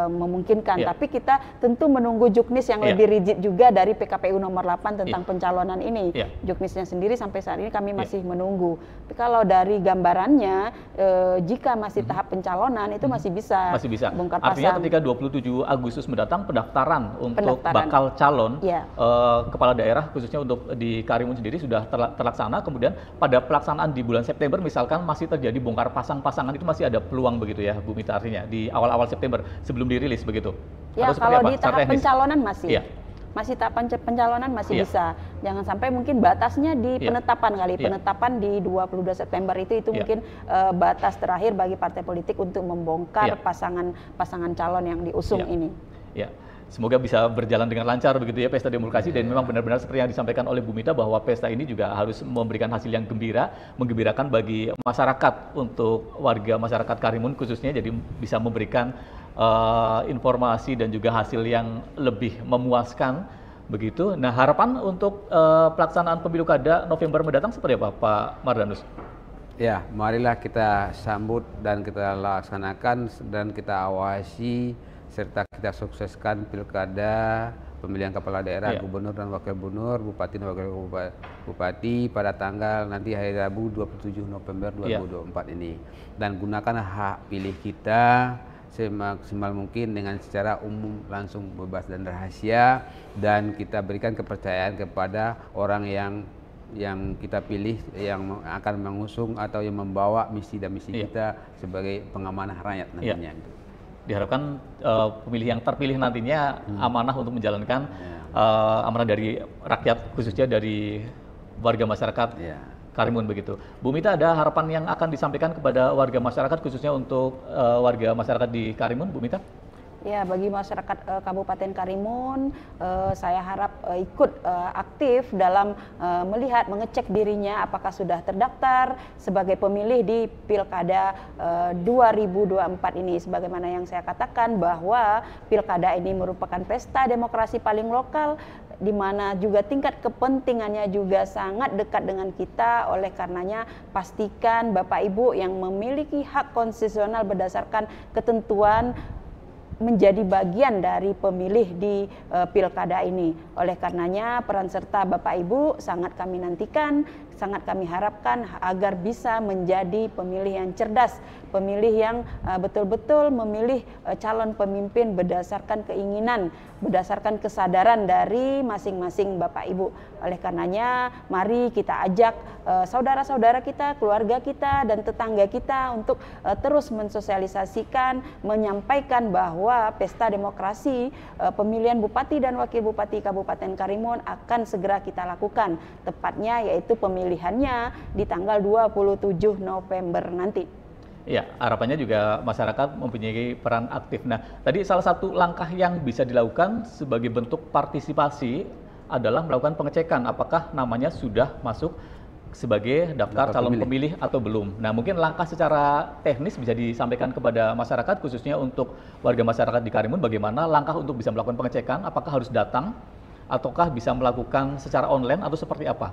memungkinkan. Tapi kita tentu menunggu juknis yang lebih rigid juga dari PKPU nomor 8 tentang pencalonan ini. Juknisnya sendiri sampai saat ini kami masih menunggu. Tapi kalau dari gambarannya, jika masih tahap pencalonan itu masih bisa bongkar pasang. Artinya ketika 27 Agustus mendatang pendaftaran untuk bakal calon kepala daerah khususnya untuk di Karimun sendiri sudah terlaksana. Kemudian pada pelaksanaan di bulan September misalkan masih terjadi bongkar pasang pasangan, itu masih ada peluang begitu ya, Bu Mita, artinya di awal-awal September sebelum dirilis begitu. Ya, kalau di tahap pencalonan masih tahapan pencalonan masih bisa. Jangan sampai mungkin batasnya di penetapan kali. Penetapan di 22 September itu mungkin batas terakhir bagi partai politik untuk membongkar pasangan calon yang diusung ini. Semoga bisa berjalan dengan lancar begitu ya pesta demokrasi, dan memang benar-benar seperti yang disampaikan oleh Bu Mita bahwa pesta ini juga harus memberikan hasil yang menggembirakan bagi masyarakat, untuk warga masyarakat Karimun khususnya, jadi bisa memberikan informasi dan juga hasil yang lebih memuaskan begitu. Nah, harapan untuk pelaksanaan pemilu kada November mendatang seperti apa, Pak Mardanus? Ya, marilah kita sambut dan kita laksanakan dan kita awasi serta kita sukseskan pilkada, pemilihan kepala daerah, gubernur dan wakil gubernur, bupati dan wakil bupati pada tanggal nanti hari Rabu 27 November 2024 ini. Dan gunakan hak pilih kita semaksimal mungkin dengan secara umum, langsung, bebas dan rahasia, dan kita berikan kepercayaan kepada orang yang kita pilih, yang akan mengusung atau yang membawa misi dan misi kita sebagai pengamanah rakyat nantinya. Diharapkan pemilih yang terpilih nantinya amanah untuk menjalankan amanah dari rakyat, khususnya dari warga masyarakat Karimun begitu. Bu Mita, ada harapan yang akan disampaikan kepada warga masyarakat khususnya untuk warga masyarakat di Karimun, Bu Mita? Ya, bagi masyarakat Kabupaten Karimun, saya harap ikut aktif dalam melihat, mengecek dirinya apakah sudah terdaftar sebagai pemilih di Pilkada 2024 ini. Sebagaimana yang saya katakan bahwa Pilkada ini merupakan pesta demokrasi paling lokal, di mana juga tingkat kepentingannya juga sangat dekat dengan kita. Oleh karenanya pastikan Bapak Ibu yang memiliki hak konstitusional berdasarkan ketentuan menjadi bagian dari pemilih di pilkada ini. Oleh karenanya peran serta Bapak Ibu sangat kami nantikan, sangat kami harapkan agar bisa menjadi pemilih yang cerdas, pemilih yang betul-betul memilih calon pemimpin berdasarkan keinginan, berdasarkan kesadaran dari masing-masing Bapak Ibu. Oleh karenanya, mari kita ajak saudara-saudara kita, keluarga kita, dan tetangga kita untuk terus mensosialisasikan, menyampaikan bahwa pesta demokrasi pemilihan Bupati dan Wakil Bupati Kabupaten Karimun akan segera kita lakukan. Tepatnya yaitu pemilihannya di tanggal 27 November nanti. Ya, harapannya juga masyarakat mempunyai peran aktif. Nah, tadi salah satu langkah yang bisa dilakukan sebagai bentuk partisipasi adalah melakukan pengecekan apakah namanya sudah masuk sebagai daftar calon pemilih atau belum. Nah, mungkin langkah secara teknis bisa disampaikan kepada masyarakat, khususnya untuk warga masyarakat di Karimun, bagaimana langkah untuk bisa melakukan pengecekan, apakah harus datang ataukah bisa melakukan secara online atau seperti apa?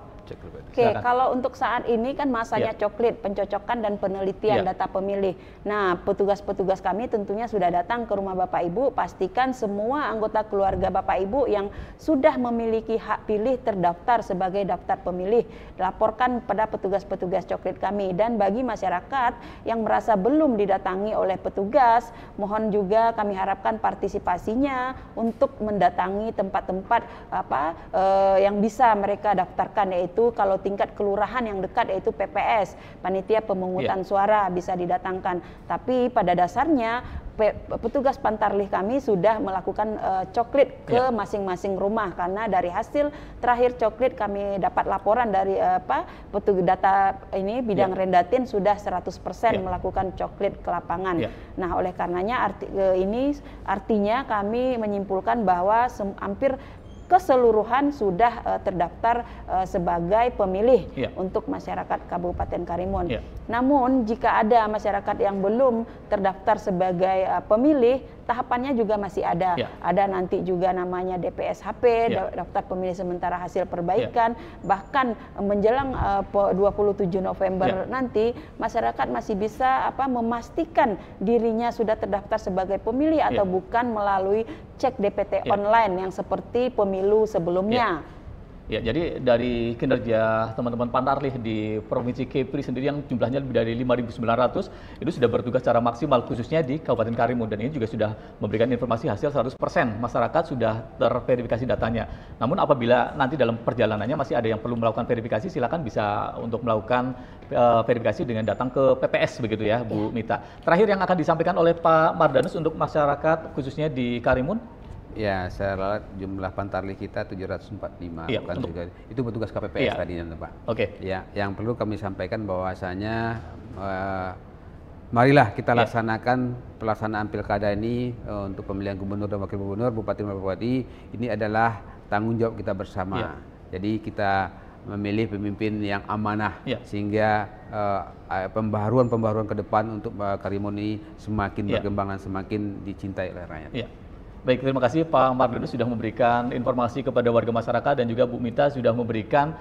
Oke, kalau untuk saat ini kan masanya coklit, pencocokan dan penelitian data pemilih. Nah, petugas-petugas kami tentunya sudah datang ke rumah Bapak Ibu, pastikan semua anggota keluarga Bapak Ibu yang sudah memiliki hak pilih terdaftar sebagai daftar pemilih, laporkan pada petugas-petugas coklit kami. Dan bagi masyarakat yang merasa belum didatangi oleh petugas, mohon juga kami harapkan partisipasinya untuk mendatangi tempat-tempat yang bisa mereka daftarkan, yaitu kalau tingkat kelurahan yang dekat yaitu PPS, panitia pemungutan suara, bisa didatangkan. Tapi pada dasarnya petugas pantarlih kami sudah melakukan coklit ke masing-masing rumah, karena dari hasil terakhir coklit kami dapat laporan dari petugas data ini bidang Rendatin sudah 100% melakukan coklit ke lapangan. Nah, oleh karenanya ini artinya kami menyimpulkan bahwa hampir keseluruhan sudah terdaftar sebagai pemilih untuk masyarakat Kabupaten Karimun. Namun jika ada masyarakat yang belum terdaftar sebagai pemilih, tahapannya juga masih ada. Ada nanti juga namanya DPSHP, daftar pemilih sementara hasil perbaikan. Bahkan menjelang 27 November nanti, masyarakat masih bisa memastikan dirinya sudah terdaftar sebagai pemilih atau bukan melalui cek DPT online yang seperti pemilu sebelumnya. Ya, jadi dari kinerja teman-teman pantarlih di Provinsi Kepri sendiri yang jumlahnya lebih dari 5.900 itu sudah bertugas secara maksimal khususnya di Kabupaten Karimun, dan ini juga sudah memberikan informasi hasil 100% masyarakat sudah terverifikasi datanya. Namun apabila nanti dalam perjalanannya masih ada yang perlu melakukan verifikasi, silakan bisa untuk melakukan verifikasi dengan datang ke PPS begitu ya, Bu Mita. Terakhir yang akan disampaikan oleh Pak Mardanus untuk masyarakat khususnya di Karimun. Ya, saya lihat jumlah pantarlih kita 745, bukan juga. Itu petugas KPPS tadi, Pak. Ya, yang perlu kami sampaikan bahwasanya marilah kita laksanakan pelaksanaan pilkada ini untuk pemilihan gubernur dan wakil gubernur, bupati dan bupati. Ini adalah tanggung jawab kita bersama. Jadi kita memilih pemimpin yang amanah sehingga pembaharuan ke depan untuk Karimun ini semakin berkembang dan semakin dicintai oleh rakyat. Baik, terima kasih Pak Mardanus sudah memberikan informasi kepada warga masyarakat, dan juga Bu Mita sudah memberikan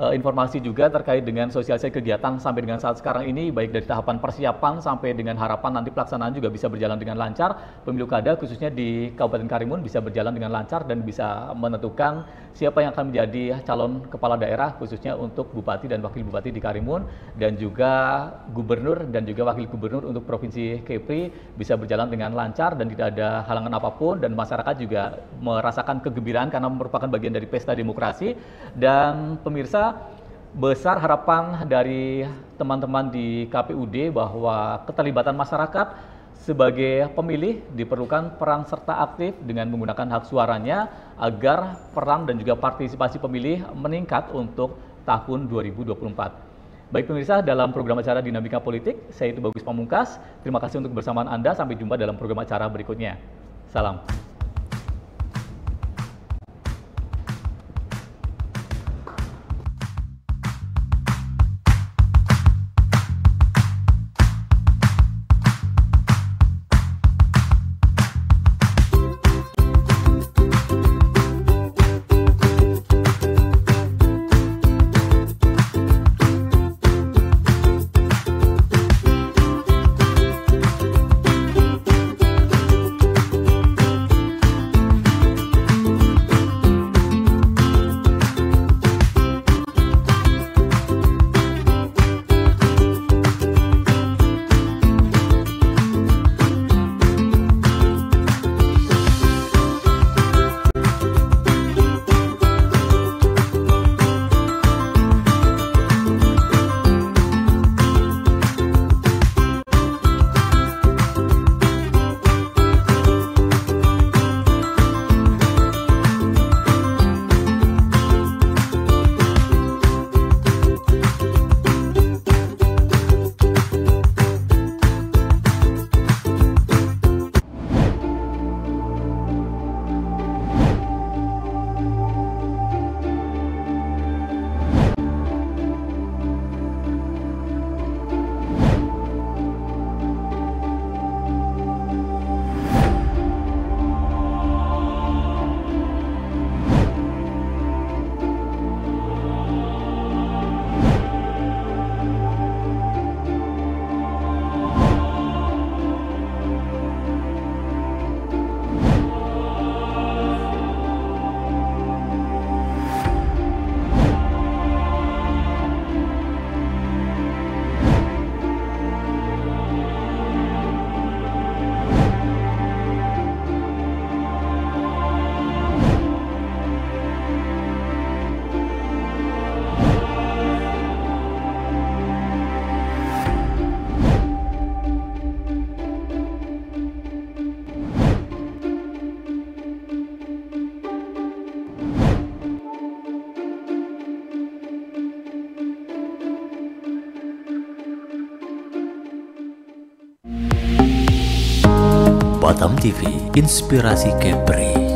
informasi juga terkait dengan sosialisasi kegiatan sampai dengan saat sekarang ini, baik dari tahapan persiapan sampai dengan harapan nanti pelaksanaan juga bisa berjalan dengan lancar. Pemilu kada khususnya di Kabupaten Karimun bisa berjalan dengan lancar dan bisa menentukan siapa yang akan menjadi calon kepala daerah khususnya untuk Bupati dan Wakil Bupati di Karimun, dan juga Gubernur dan juga Wakil Gubernur untuk Provinsi Kepri bisa berjalan dengan lancar dan tidak ada halangan apapun, dan masyarakat juga merasakan kegembiraan karena merupakan bagian dari pesta demokrasi. Dan pemirsa, besar harapan dari teman-teman di KPUD bahwa keterlibatan masyarakat sebagai pemilih diperlukan peran serta aktif dengan menggunakan hak suaranya agar peran dan juga partisipasi pemilih meningkat untuk tahun 2024. Baik pemirsa, dalam program acara Dinamika Politik, saya itu Bagus Pamungkas. Terima kasih untuk kebersamaan Anda. Sampai jumpa dalam program acara berikutnya. Salam. Batam TV, inspirasi Kepri.